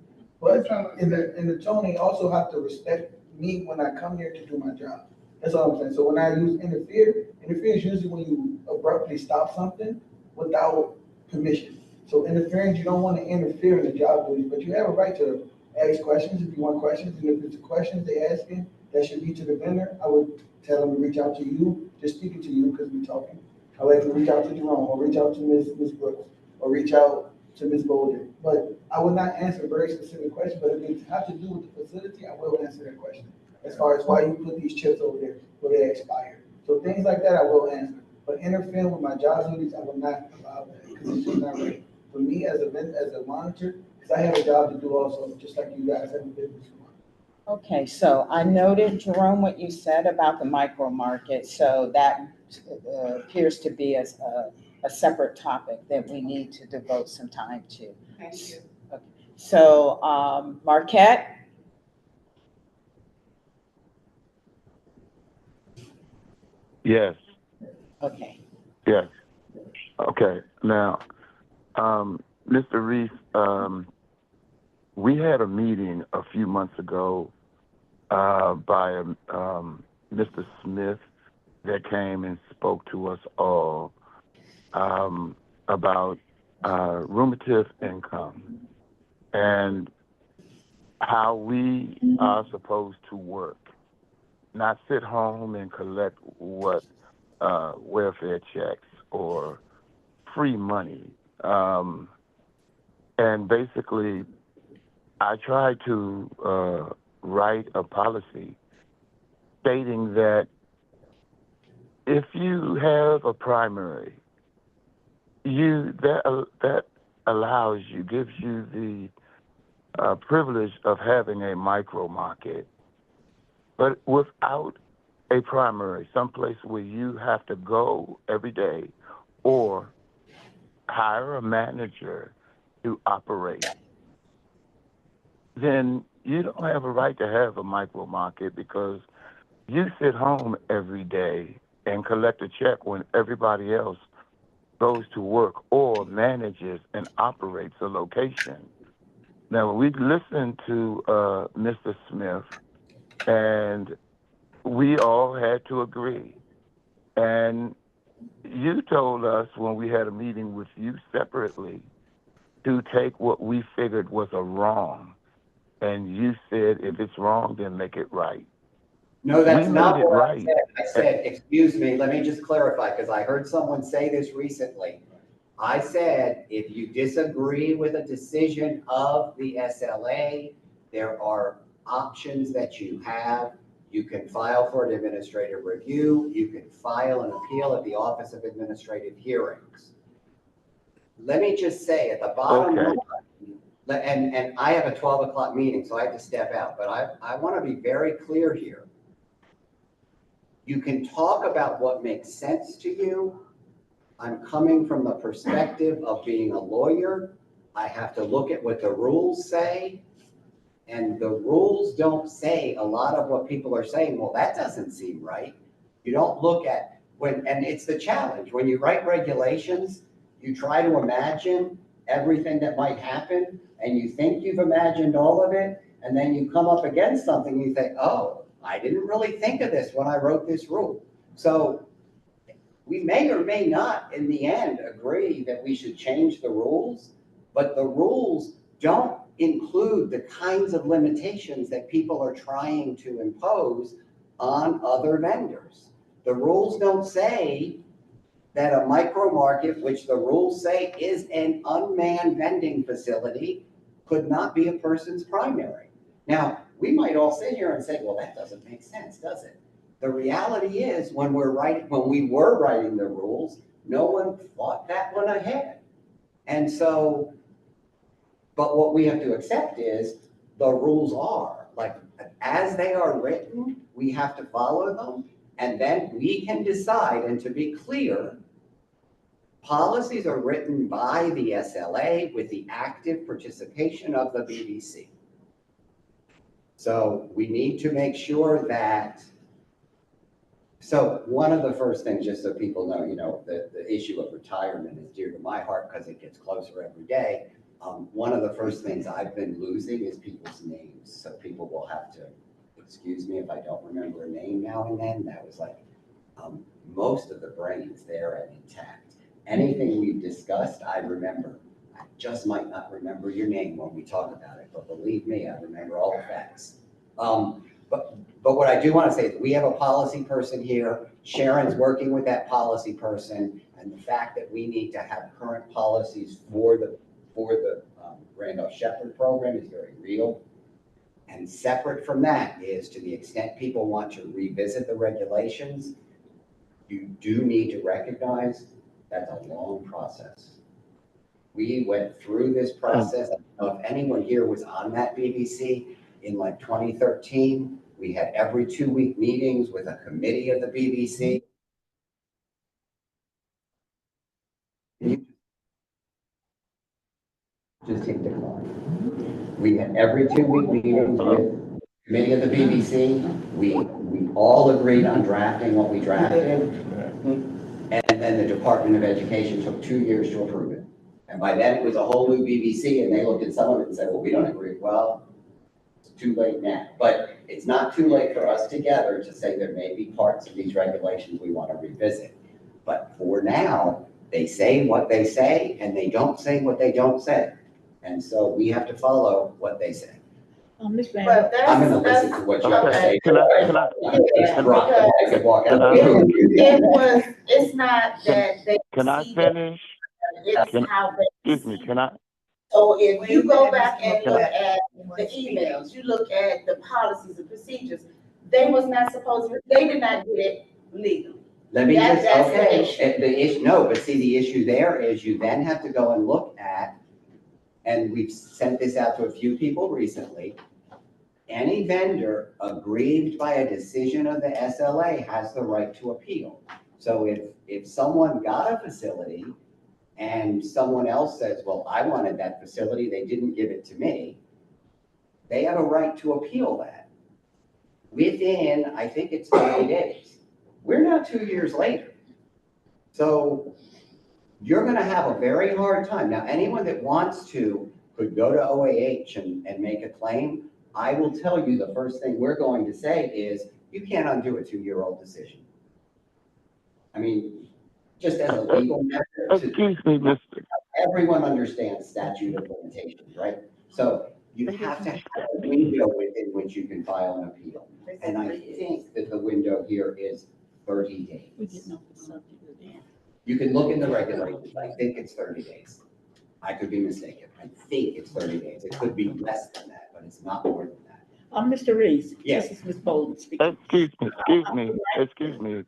But in the tone, they also have to respect me when I come here to do my job. That's all I'm saying. So when I use interfere is usually when you abruptly stop something without permission. So interference, you don't want to interfere in the job duties, but you have a right to ask questions if you want questions. And if it's a question they're asking that should be to the vendor, I would tell them to reach out to you, just speaking to you because we're talking. I like to reach out to Jerome, or reach out to Ms. Brooks, or reach out to Ms. Bolden. But I would not answer a very specific question, but if it has to do with the facility, I will answer that question. As far as why you put these chips over there, where they expired. So things like that, I will answer. But interfering with my job duties, I will not allow that, because it's just not right. For me, as a monitor, because I have a job to do also, just like you guys have a business to run. Okay, so I noted, Jerome, what you said about the micro market, so that appears to be a separate topic that we need to devote some time to. Thank you. So, Marquette? Yes. Okay. Yes. Okay. Now, Mr. Reese, we had a meeting a few months ago by Mr. Smith that came and spoke to us all about ruminative income and how we are supposed to work, not sit home and collect what welfare checks or free money. And basically, I tried to write a policy stating that if you have a primary, that allows you, gives you the privilege of having a micro market, but without a primary, someplace where you have to go every day or hire a manager to operate, then you don't have a right to have a micro market because you sit home every day and collect a check when everybody else goes to work or manages and operates a location. Now, we listened to Mr. Smith, and we all had to agree. And you told us when we had a meeting with you separately to take what we figured was a wrong. And you said, if it's wrong, then make it right. No, that's We not made it what I right. said. I said, excuse me, let me just clarify, because I heard someone say this recently. I said, if you disagree with a decision of the SLA, there are options that you have. You can file for an administrative review. You can file an appeal at the Office of Administrative Hearings. Let me just say at the bottom Okay. line, and I have a 12 o'clock meeting, so I have to step out, but I want to be very clear here. You can talk about what makes sense to you. I'm coming from the perspective of being a lawyer. I have to look at what the rules say. And the rules don't say a lot of what people are saying. Well, that doesn't seem right. You don't look at and it's the challenge. When you write regulations, you try to imagine everything that might happen, and you think you've imagined all of it, and then you come up against something, you think, oh, I didn't really think of this when I wrote this rule. So we may or may not, in the end, agree that we should change the rules, but the rules don't include the kinds of limitations that people are trying to impose on other vendors. The rules don't say that a micro market, which the rules say is an unmanned vending facility, could not be a person's primary. Now, we might all sit here and say, well, that doesn't make sense, does it? The reality is when we were writing the rules, no one thought that one ahead. And so, but what we have to accept is the rules are like, as they are written, we have to follow them. And then we can decide, and to be clear, policies are written by the SLA with the active participation of the BVC. So we need to make sure that, so one of the first things, just so people know, the issue of retirement is dear to my heart because it gets closer every day. One of the first things I've been losing is people's names. So people will have to excuse me if I don't remember a name now and then. That was like, most of the brain's there and intact. Anything we've discussed, I remember. I just might not remember your name when we talk about it, but believe me, I remember all the facts. But what I do want to say is we have a policy person here. Sharon's working with that policy person, and the fact that we need to have current policies for the Randolph Shepherd program is very real. And separate from that is, to the extent people want to revisit the regulations, you do need to recognize that's a long process. We went through this process. I don't know if anyone here was on that BBC in like 2013. We had every 2-week meetings with a committee of the BBC. Just hit decline. We had every 2-week meetings with the committee of the BBC. We all agreed on drafting what we drafted. And then the Department of Education took 2 years to approve it. And by then it was a whole new BBC, and they looked at some of it and said, well, we don't agree. Well, it's too late now. But it's not too late for us together to say there may be parts of these regulations we want to revisit. But for now, they say what they say, and they don't say what they don't say. And so we have to follow what they say. Ms. Van, But that's. I'm gonna listen to what you have to say. Can I Just drop the mic and walk out. It's not that they. can I see finish? It's Can- how they. Excuse me, can I? So if you go back and Can look I- at the emails, you look at the policies and procedures, they was not supposed to, they did not get it legal. Let me That's just, the okay, issue. the issue, no, but see, the issue there is you then have to go and look at, and we've sent this out to a few people recently, any vendor aggrieved by a decision of the SLA has the right to appeal. So if someone got a facility and someone else says, well, I wanted that facility, they didn't give it to me, they have a right to appeal that within, I think it's 30 days. We're now 2 years later. So you're gonna have a very hard time. Now, anyone that wants to could go to OAH and make a claim. I will tell you the first thing we're going to say is you can't undo a 2-year-old decision. I mean, just as a legal matter, Excuse me, Mr. everyone understands statute of limitations, right? So You have to have a window within which you can file an appeal. And I think that the window here is 30 We days. didn't know the subject again. You can look in the regulations. I think it's 30 days. I could be mistaken. I think it's 30 days. It could be less than that, but it's not more than that. Mr. Reese. Yes. This is Ms. Bolden speaking. Excuse me.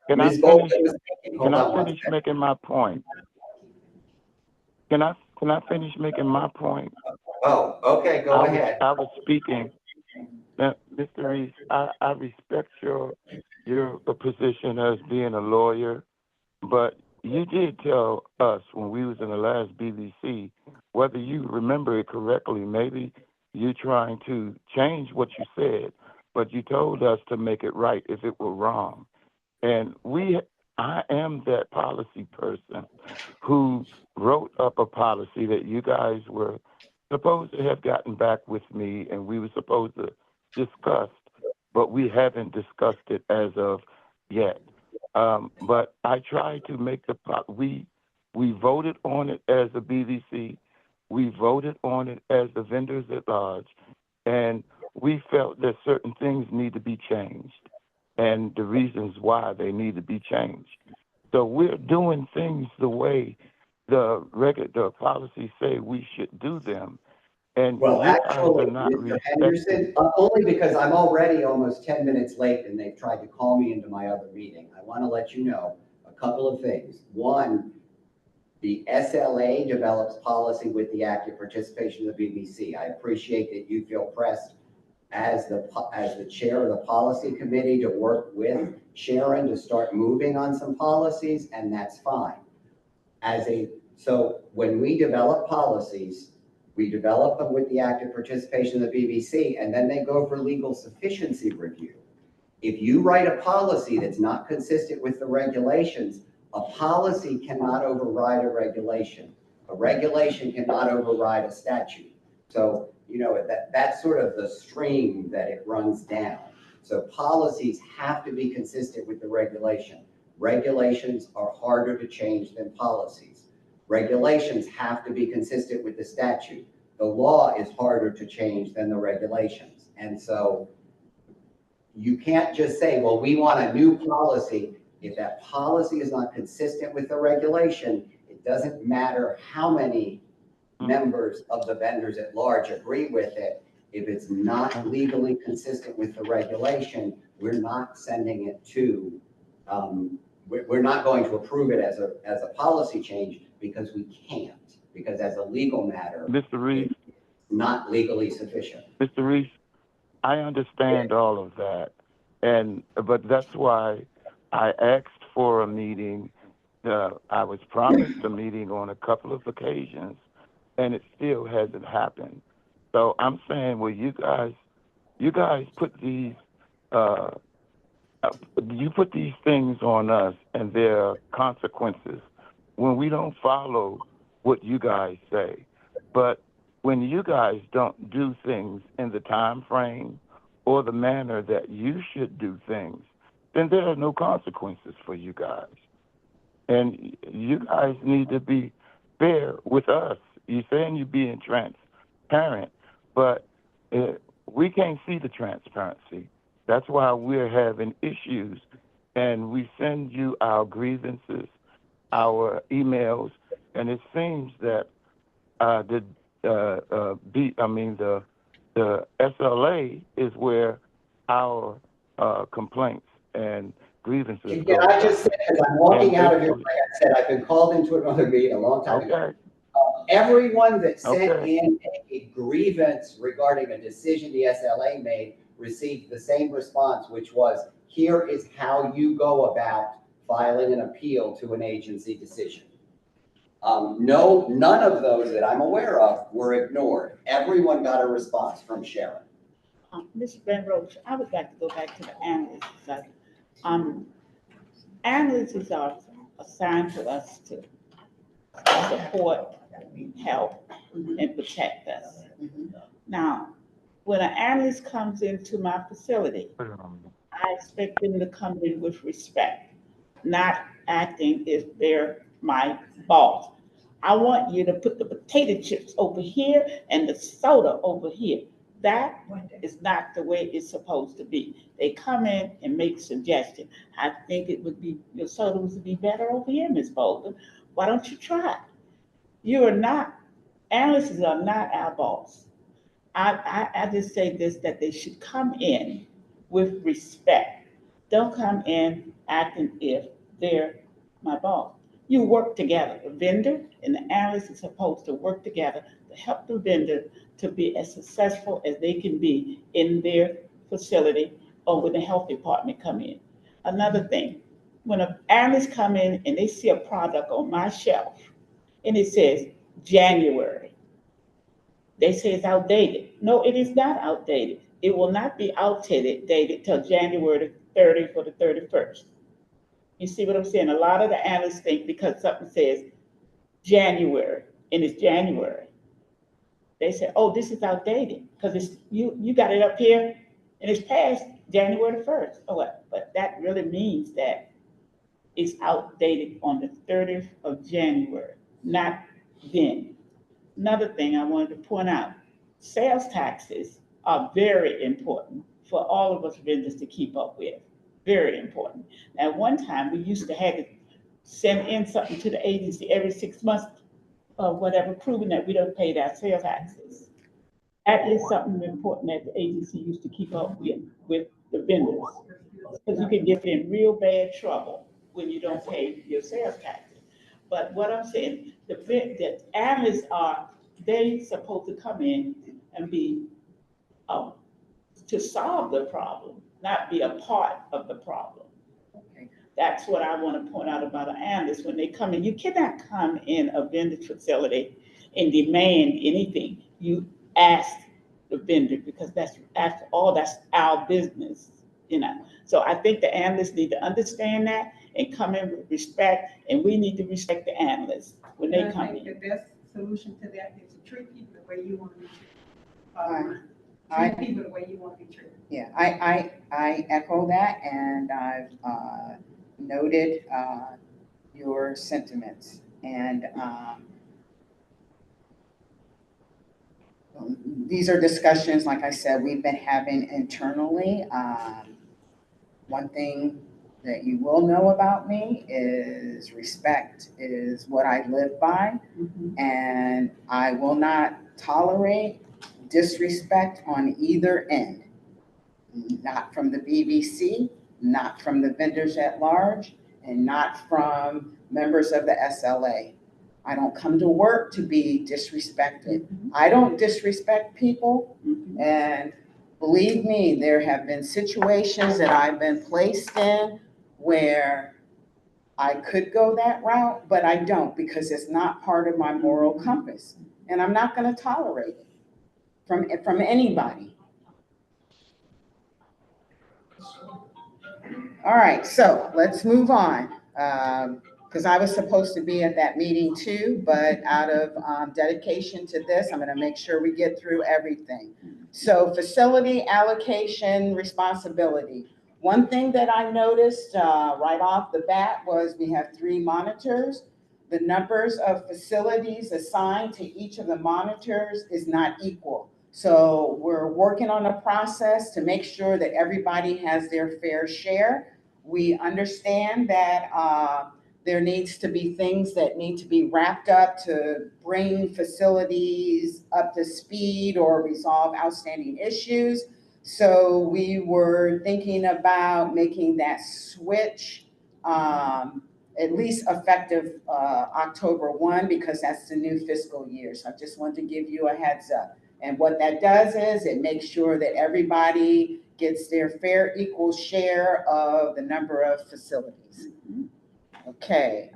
Can I Ms. Bolton finish, was speaking. Hold can I on one finish second. making my point? Can I finish making my point? Oh, okay, go ahead. I was speaking. Now, Mr. Reese, I respect your position as being a lawyer, but you did tell us when we was in the last BVC, whether you remember it correctly, maybe you trying to change what you said, but you told us to make it right if it were wrong. And I am that policy person who wrote up a policy that you guys were supposed to have gotten back with me, and we were supposed to discuss, but we haven't discussed it as of yet. But I tried to make we voted on it as a BVC, we voted on it as the vendors at large, and we felt that certain things need to be changed and the reasons why they need to be changed. So we're doing things the way the policies say we should do them. And Well, you guys actually, are not Mr. Henderson, only because I'm already almost 10 minutes late and they've tried to call me into my other meeting. I want to let you know a couple of things. One, the SLA develops policy with the active participation of the BBC. I appreciate that you feel pressed as the chair of the policy committee to work with Sharon to start moving on some policies, and that's fine. So when we develop policies, we develop them with the active participation of the BBC, and then they go for legal sufficiency review. If you write a policy that's not consistent with the regulations, a policy cannot override a regulation. A regulation cannot override a statute. So, that's sort of the stream that it runs down. So policies have to be consistent with the regulation. Regulations are harder to change than policies. Regulations have to be consistent with the statute. The law is harder to change than the regulations. And so you can't just say, well, we want a new policy. If that policy is not consistent with the regulation, it doesn't matter how many members of the vendors at large agree with it. If it's not legally consistent with the regulation, we're not sending it to, we're not going to approve it as a policy change because we can't, because as a legal matter, Mr. Reese, it's not legally sufficient. Mr. Reese, I understand all of that, but that's why I asked for a meeting. I was promised a meeting on a couple of occasions, and it still hasn't happened. So I'm saying, well, you guys put these, you put these things on us, and there are consequences when we don't follow what you guys say. But when you guys don't do things in the time frame or the manner that you should do things, then there are no consequences for you guys. And you guys need to be fair with us. You're saying you're being transparent, but we can't see the transparency. That's why we're having issues. And we send you our grievances, our emails, and it seems that the SLA is where our complaints and grievances Yeah, go. I just said, as I'm walking out of here, like I said, I've been called into another meeting a long time ago. Everyone that sent in a grievance regarding a decision the SLA made received the same response, which was, here is how you go about filing an appeal to an agency decision. None of those that I'm aware of were ignored. Everyone got a response from Sharon. Mr. Van Roach, I would like to go back to the analysts. Analysts are assigned to us to support, help, and protect us. Now, when an analyst comes into my facility, I expect them to come in with respect, not acting as they're my boss. I want you to put the potato chips over here and the soda over here. That is not the way it's supposed to be. They come in and make suggestions. I think it would be, your soda would be better over here, Ms. Bolden. Why don't you try it? You are not, analysts are not our boss. I just say this, that they should come in with respect. Don't come in acting if they're my boss. You work together. The vendor and the analyst is supposed to work together to help the vendor to be as successful as they can be in their facility or when the health department come in. Another thing, when an analyst come in and they see a product on my shelf and it says January, they say it's outdated. No, it is not outdated. It will not be outdated till January the 30th or the 31st. You see what I'm saying? A lot of the analysts think because something says January and it's January, they say, oh, this is outdated because it's you got it up here and it's past January the 1st. Oh, well, but that really means that it's outdated on the 30th of January, not then. Another thing I wanted to point out, sales taxes are very important for all of us vendors to keep up with. Very important. At one time, we used to have to send in something to the agency every 6 months or whatever, proving that we don't pay our sales taxes. That is something important that the agency used to keep up with the vendors. Because you can get in real bad trouble when you don't pay your sales taxes. But what I'm saying, the analysts are, they supposed to come in and be, to solve the problem, not be a part of the problem. Okay. That's what I want to point out about an analyst. When they come in, you cannot come in a vendor facility and demand anything. You ask the vendor because that's, after all, that's our business, you know. So I think the analysts need to understand that and come in with respect, and we need to respect the analysts when they come I think in. the best solution to that is to treat people the way you want to be treated. I- Treat people the way you want to be treated. Yeah, I echo that, and I've noted your sentiments. And these are discussions, like I said, we've been having internally. One thing that you will know about me is respect is what I live by, and I will not tolerate disrespect on either end. Not from the BVC, not from the vendors at large, and not from members of the SLA. I don't come to work to be disrespected. I don't disrespect people, and believe me, there have been situations that I've been placed in where I could go that route, but I don't because it's not part of my moral compass. And I'm not going to tolerate it from anybody. All right, so let's move on. Because I was supposed to be at that meeting too, but out of dedication to this, I'm going to make sure we get through everything. So facility allocation responsibility. One thing that I noticed right off the bat was we have 3 monitors. The numbers of facilities assigned to each of the monitors is not equal. So we're working on a process to make sure that everybody has their fair share. We understand that there needs to be things that need to be wrapped up to bring facilities up to speed or resolve outstanding issues. So we were thinking about making that switch at least effective October 1, because that's the new fiscal year. So I just wanted to give you a heads up. And what that does is it makes sure that everybody gets their fair equal share of the number of facilities. Okay.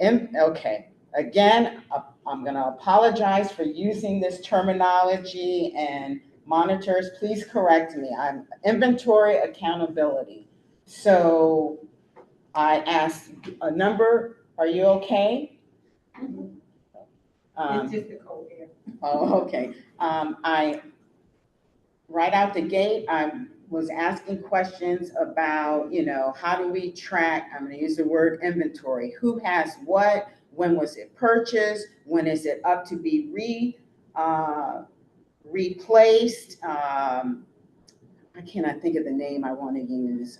Okay. Again, I'm going to apologize for using this terminology and monitors. Please correct me. I'm inventory accountability. So I asked a number. Are you okay? It's just the cold air. Oh, okay. Right out the gate, I was asking questions about, how do we track, I'm gonna use the word inventory, who has what, when was it purchased, when is it up to be replaced, I cannot think of the name I want to use,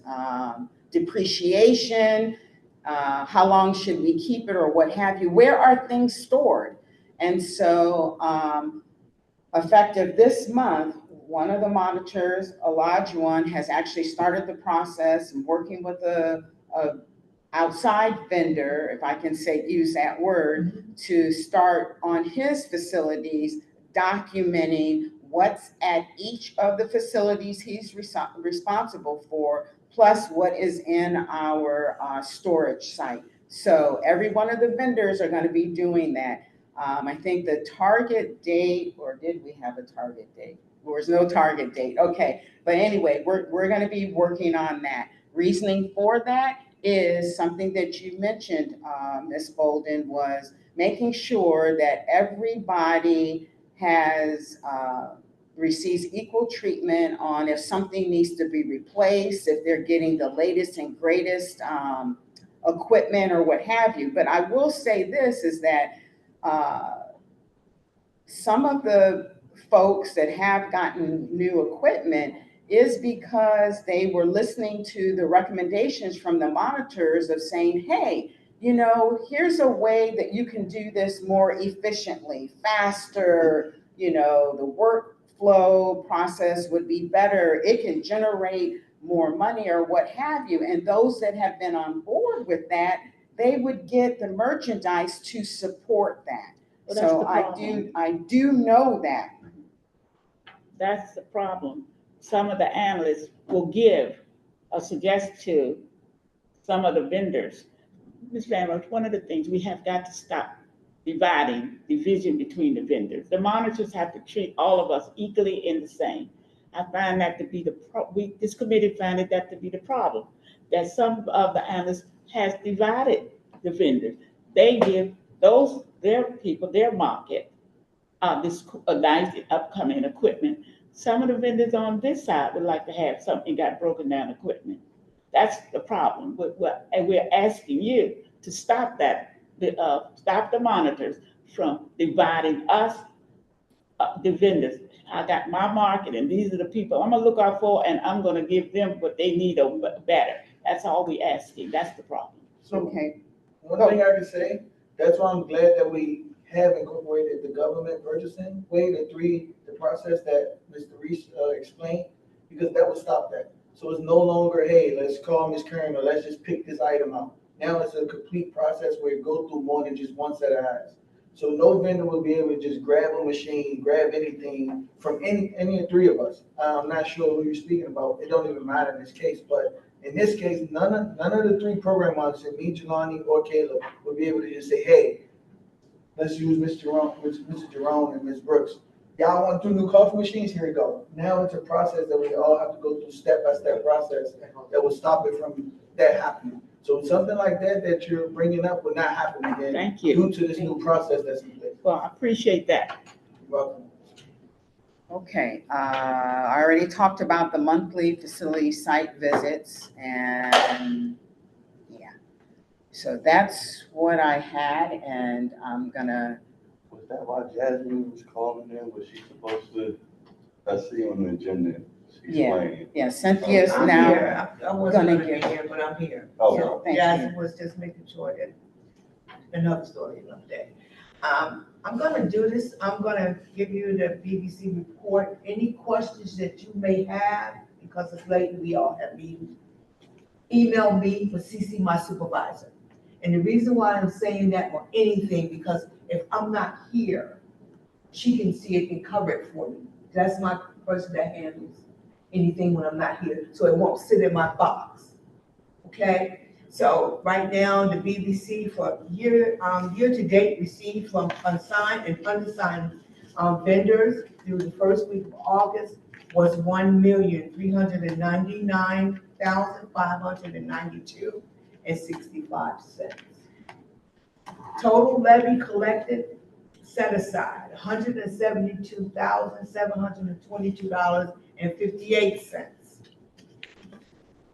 depreciation, how long should we keep it or what have you, where are things stored? And so effective this month, one of the monitors, a large one, has actually started the process and working with a outside vendor, if I can use that word, to start on his facilities documenting what's at each of the facilities he's responsible for, plus what is in our storage site. So every one of the vendors are going to be doing that. I think the target date, or did we have a target date? There was no target date. Okay, but anyway, we're going to be working on that. Reasoning for that is something that you mentioned, Ms. Bolden, was making sure that everybody has receives equal treatment on if something needs to be replaced, if they're getting the latest and greatest equipment or what have you. But I will say this is that some of the folks that have gotten new equipment is because they were listening to the recommendations from the monitors of saying, hey, you know, here's a way that you can do this more efficiently, faster, you know, the workflow process would be better. It can generate more money or what have you. And those that have been on board with that, they would get the merchandise to support that. Well, that's So the problem. I do know that. That's the problem. Some of the analysts will give or suggest to some of the vendors. Ms. Van Roach, one of the things we have got to stop division between the vendors. The monitors have to treat all of us equally and the same. I find that to be this committee found that to be the problem, that some of the analysts has divided the vendors. They give their people, their market, this nice upcoming equipment. Some of the vendors on this side would like to have something got broken down equipment. That's the problem. And we're asking you to stop that, stop the monitors from dividing us, the vendors. I got my market and these are the people I'm gonna look out for and I'm gonna give them what they need or better. That's all we asking. That's the problem. So, Okay. one thing I can say, that's why I'm glad that we have incorporated the government purchasing way, the process that Mr. Reese explained, because that would stop that. So it's no longer, hey, let's call Ms. Kern or let's just pick this item out. Now it's a complete process where it goes through more than just one set of eyes. So no vendor will be able to just grab a machine, grab anything from any of three of us. I'm not sure who you're speaking about. It don't even matter in this case, but in this case, none of the three program officers, me, Jelani, or Caleb, will be able to just say, hey, let's use Mr. Jerome and Ms. Brooks. Y'all want 2 new coffee machines? Here we go. Now it's a process that we all have to go through step-by-step process that will stop it from that happening. So something like that you're bringing up will not happen again. Thank you. Due to this new process that's in place. Well, I appreciate that. You're welcome. Okay, I already talked about the monthly facility site visits and yeah. So that's what I had and I'm gonna. Was that why Jasmine was calling in? Was she supposed to, I see on the agenda, she's Yeah. playing. Yeah, Cynthia's I'm now. here. I wasn't gonna gonna be give- here, but I'm here. Oh, So well. Thank Jasmine was just making sure that, another story another day. I'm gonna do this. I'm gonna give you the BBC report. Any questions that you may have, because it's late, we all have meetings, email me or CC my supervisor. And the reason why I'm saying that or anything, because if I'm not here, she can see it and cover it for me. That's my person that handles anything when I'm not here, so it won't sit in my box. Okay? So right now, the BBC for year to date received from unsigned and undersigned vendors through the first week of August was $1,399,592.65. Total levy collected, set aside, $172,722.58.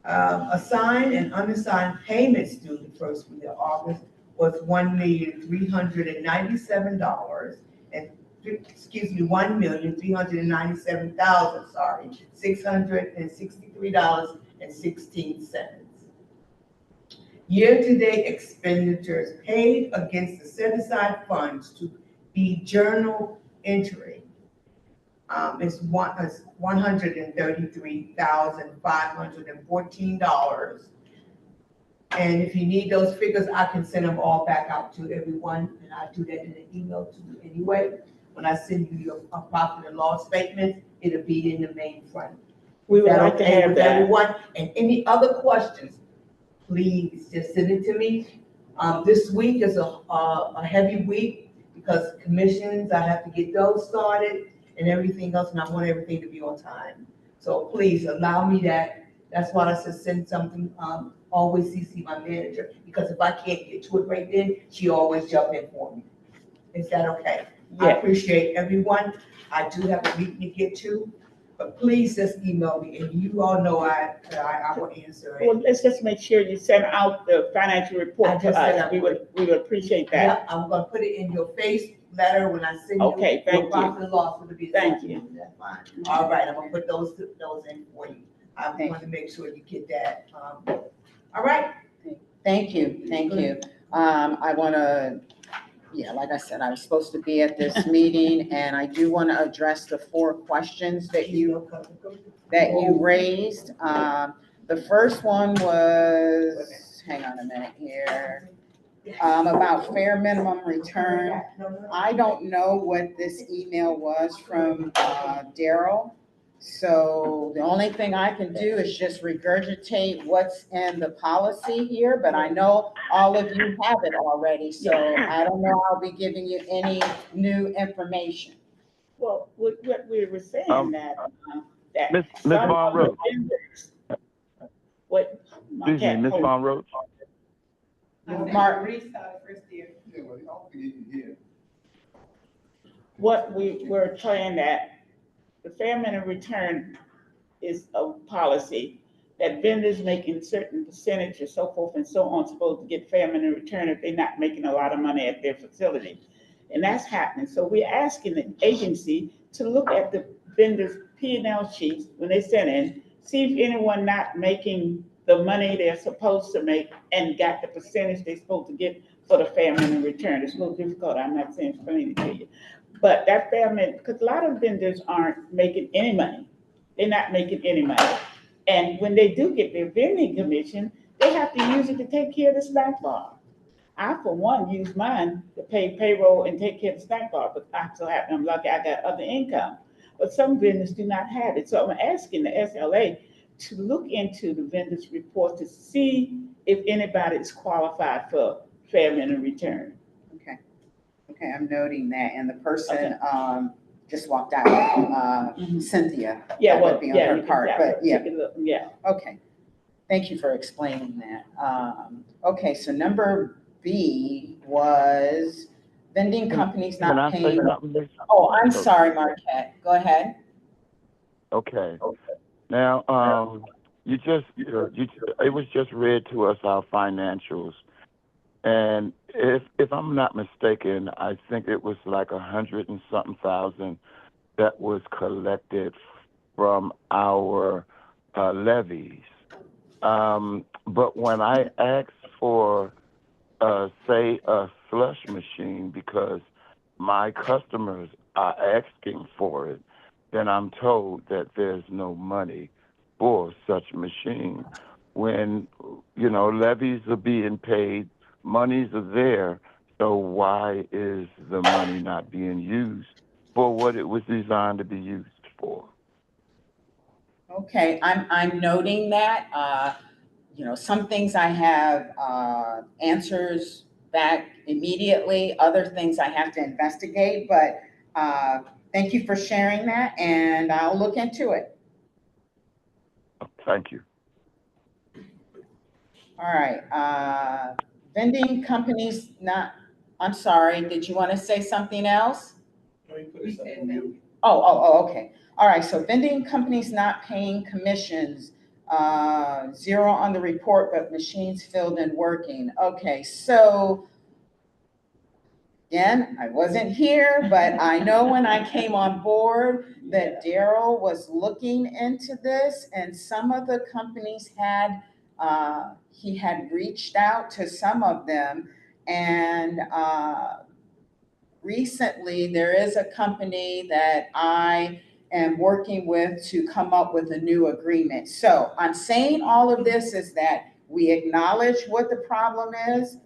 Assigned and unassigned payments due the first week of August was $1,397,000 and, $1,397,000, sorry, $663.16. Year-to-date expenditures paid against the set-aside funds to be journal entry is $133,514. And if you need those figures, I can send them all back out to everyone, and I do that in an email to you anyway. When I send you your profit and loss statement, it'll be in the main front. We would Is that like to okay have with that. everyone? And any other questions, please just send it to me. This week is a heavy week because commissions, I have to get those started and everything else, and I want everything to be on time. So please allow me that. That's why I said send something, always CC my manager, because if I can't get to it right then, she always jump in for me. Is that okay? I Yeah. appreciate everyone. I do have a meeting to get to, but please just email me, and you all know I will answer it. Well, let's just make sure you send out the financial I report to just said us. I We would appreciate that. Yeah, I'm gonna put it in your face letter when I send you. Okay, thank your profit and loss for the business. Thank you. That's fine. All right, I'm gonna put those in for you. I Thank want to make sure you get that. All right. Thank you, thank you. I wanna, yeah, like I said, I was supposed to be at this meeting, and I do want to address the 4 questions that you raised. The first one was, hang on a minute here, about fair minimum return. I don't know what this email was from Daryl. So the only thing I can do is just regurgitate what's in the policy here, but I know all of you have it already, so I don't know I'll be giving you any new information. Well, what we were saying that Miss some Von of the Roach. vendors- What? Excuse me, Miss Von Roach. Mark. Restart first year. Yeah, well, I don't think he can hear. What we were saying that the fair minimum return is a policy that vendors making certain percentage or so forth and so on supposed to get fair minimum return if they're not making a lot of money at their facility. And that's happening. So we're asking the agency to look at the vendors' P&L sheets when they send in, see if anyone not making the money they're supposed to make and got the percentage they're supposed to get for the fair minimum return. It's a little difficult. I'm not saying explaining it to you. But that fair minimum, because a lot of vendors aren't making any money. They're not making any money. And when they do get their vending commission, they have to use it to take care of the snack bar. I, for one, use mine to pay payroll and take care of the snack bar, but I'm lucky I got other income. But some vendors do not have it. So I'm asking the SLA to look into the vendors' report to see if anybody is qualified for fair minimum return. Okay, I'm noting that, and the person just walked out, Cynthia. Yeah, That well, would be on yeah, her you can part, but yeah. take a look, yeah. Okay, thank you for explaining that. Okay, so number B was vending companies Can I not say paying. something, Miss? Oh, I'm sorry, Marquette, go ahead. Okay. Now, it was just read to us our financials, and if I'm not mistaken, I think it was like 100 and something thousand that was collected from our levies. But when I asked for, say, a slush machine because my customers are asking for it, then I'm told that there's no money for such machine. When, levies are being paid, monies are there, so why is the money not being used for what it was designed to be used for? Okay, I'm noting that, some things I have answers back immediately, other things I have to investigate, but thank you for sharing that, and I'll look into it. Thank you. All right, vending companies I'm sorry, did you want to say something else? Okay. All right, so vending companies not paying commissions, 0 on the report, but machines filled and working. Okay, so Again, I wasn't here, but I know when I came on board that Daryl was looking into this, and some of the companies had, he had reached out to some of them, and recently there is a company that I am working with to come up with a new agreement. So I'm saying all of this is that we acknowledge what the problem is.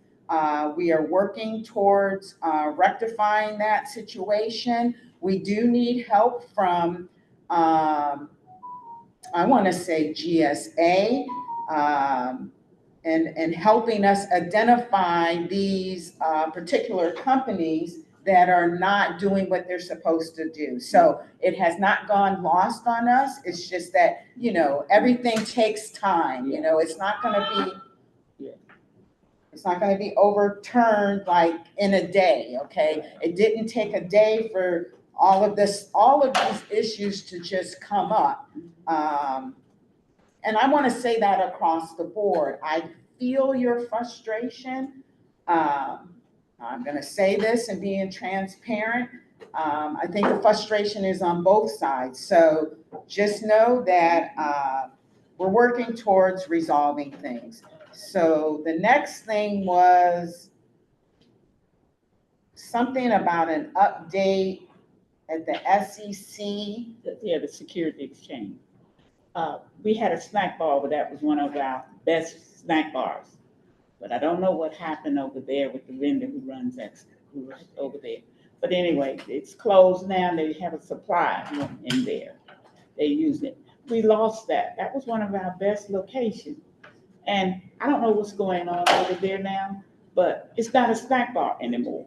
We are working towards rectifying that situation. We do need help from, I want to say GSA, and helping us identify these particular companies that are not doing what they're supposed to do. So it has not gone lost on us. It's just that, you know, everything takes time. You know, it's not going to be, it's not going to be overturned like in a day, okay? It didn't take a day for all of these issues to just come up. And I want to say that across the board. I feel your frustration. I'm going to say this and being transparent. I think the frustration is on both sides. So just know that we're working towards resolving things. So the next thing was something about an update at the SEC. Yeah, the Security Exchange. We had a snack bar, but that was one of our best snack bars. But I don't know what happened over there with the vendor who runs over there. But anyway, it's closed now. They have a supply room in there. They use it. We lost that. That was one of our best locations. And I don't know what's going on over there now, but it's not a snack bar anymore.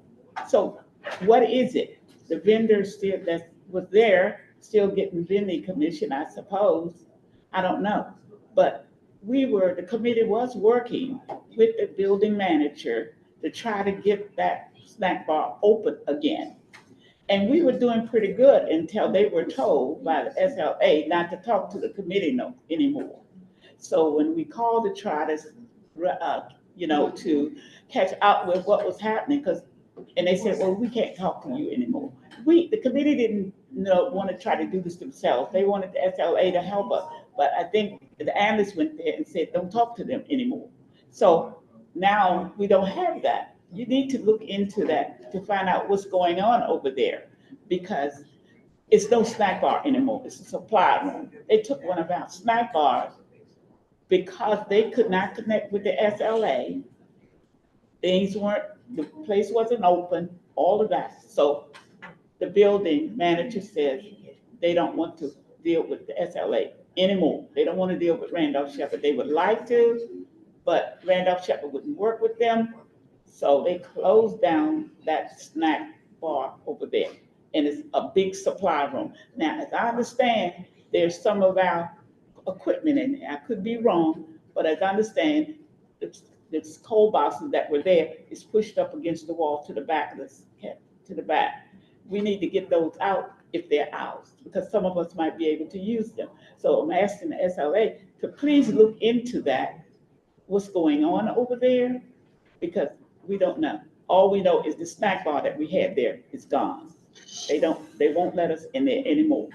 So what is it? The vendor still that was there, still getting vending commission, I suppose. I don't know. But the committee was working with the building manager to try to get that snack bar open again. And we were doing pretty good until they were told by the SLA not to talk to the committee anymore. So when we called to try to, to catch up with what was happening, and they said, well, we can't talk to you anymore. The committee didn't want to try to do this themselves. They wanted the SLA to help us. But I think the analyst went there and said, don't talk to them anymore. So now we don't have that. You need to look into that to find out what's going on over there, because it's no snack bar anymore. It's a supply room. They took one of our snack bars because they could not connect with the SLA. The place wasn't open, all of that. So the building manager says they don't want to deal with the SLA anymore. They don't want to deal with Randolph Shepherd. They would like to, but Randolph Shepherd wouldn't work with them. So they closed down that snack bar over there. And it's a big supply room. Now, as I understand, there's some of our equipment in there. I could be wrong, but as I understand, the cold boxes that were there is pushed up against the wall to the back to the back. We need to get those out if they're ours, because some of us might be able to use them. So I'm asking the SLA to please look into that, what's going on over there, because we don't know. All we know is the snack bar that we had there is gone. They won't let us in there anymore.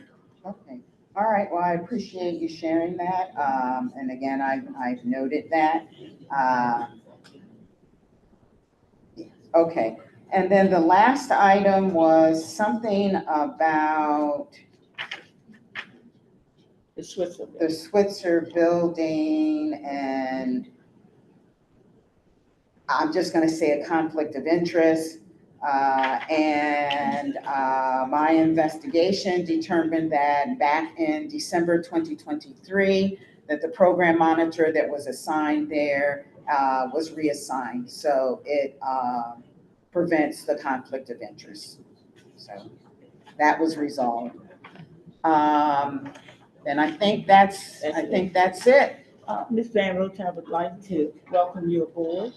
Okay. All right. Well, I appreciate you sharing that. And again, I've noted that. Okay. And then the last item was something about The Switzer. the Switzer building, and I'm just going to say a conflict of interest. My investigation determined that back in December 2023, that the program monitor that was assigned there was reassigned. So it prevents the conflict of interest. So that was resolved. And I think that's it. Ms. Van Roach, I would like to welcome you aboard.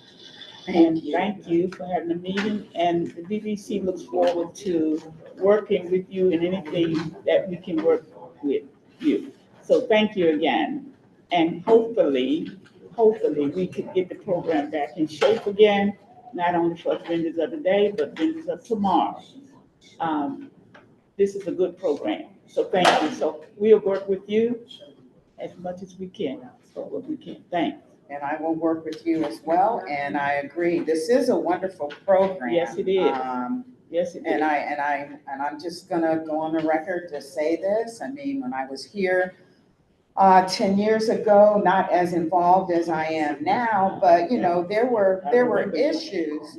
And thank you for having a meeting, and the BVC looks forward to working with you in anything that we can work with you. So thank you again, and hopefully we could get the program back in shape again, not only for us vendors of the day, but vendors of tomorrow. This is a good program, so thank you. So we'll work with you as much as we can, so what we can. Thanks. And I will work with you as well, and I agree, this is a wonderful program. Yes, it is. Yes, it And is. I'm just gonna go on the record to say this, I mean, when I was here 10 years ago, not as involved as I am now, but, you know, there were issues,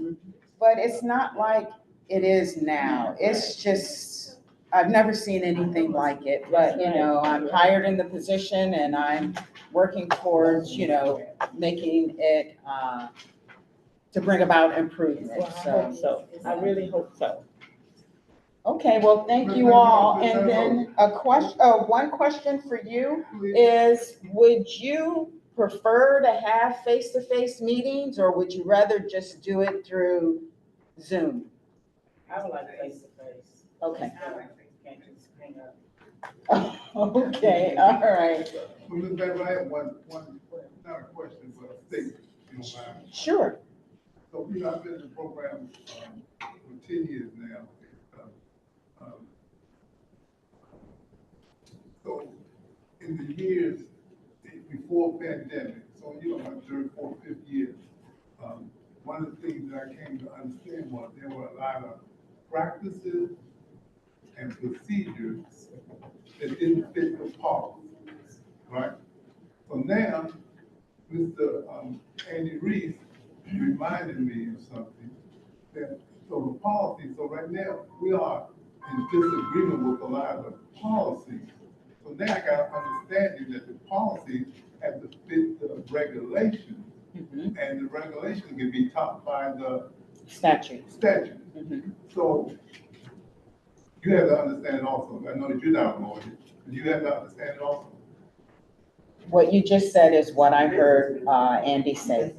but it's not like it is now. It's just, I've never seen anything like it, but, you know, I'm hired in the position and I'm working towards, you know, making it, to bring about improvement, Well, I hope so. I really hope so. Okay, well, thank you all. And then one question for you is, would you prefer to have face-to-face meetings or would you rather just do it through Zoom? I would like face to face. Okay. Can't just hang up. Okay, all right. Well, Ms. Beverly, I have one, not a question, but a statement, if you don't mind. Sure. So, you know, I've been in the program, for 10 years now. So in the years before pandemic, so you know, my third, fourth, fifth year, one of the things that I came to understand was there were a lot of practices and procedures that didn't fit the policy, right? So now, Mr. Andy Reese reminded me of something that, so the policy, so right now, we are in disagreement with a lot of policies. So now I got an understanding that the policies have to fit the regulation, and the regulation can be taught by the Statute. statute. So you have to understand it also. I know that you're not a lawyer, but you have to understand it also. What you just said is what I heard Andy say.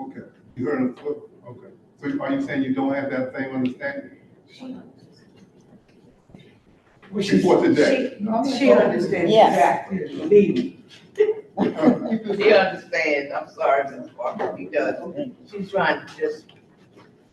Okay, you heard it, okay. So are you saying you don't have that same understanding? Before today? She understands Yes. exactly, believe me. She understands, I'm sorry, Ms. Parker, she does. She's trying to just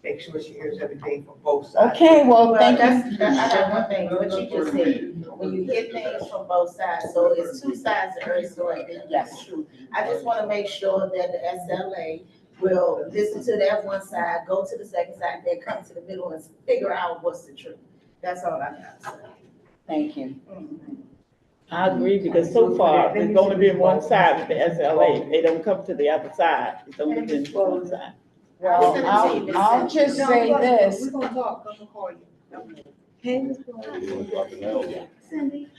make sure she hears everything from both sides. Okay, well, thank you. I got one thing, what you just said, when you hear things from both sides, so it's two sides of every story, then that's true. I just wanna make sure that the SLA will listen to that one side, go to the second side, then come to the middle and figure out what's the truth. That's all I got to say. Thank you. I agree, because so far, there's only been one side with the SLA. They don't come to the other side. It's only been one side. Well, I'll just say this. We're gonna talk, I'm gonna call you. Hey, Ms. Parker. You wanna drop it now? Cindy,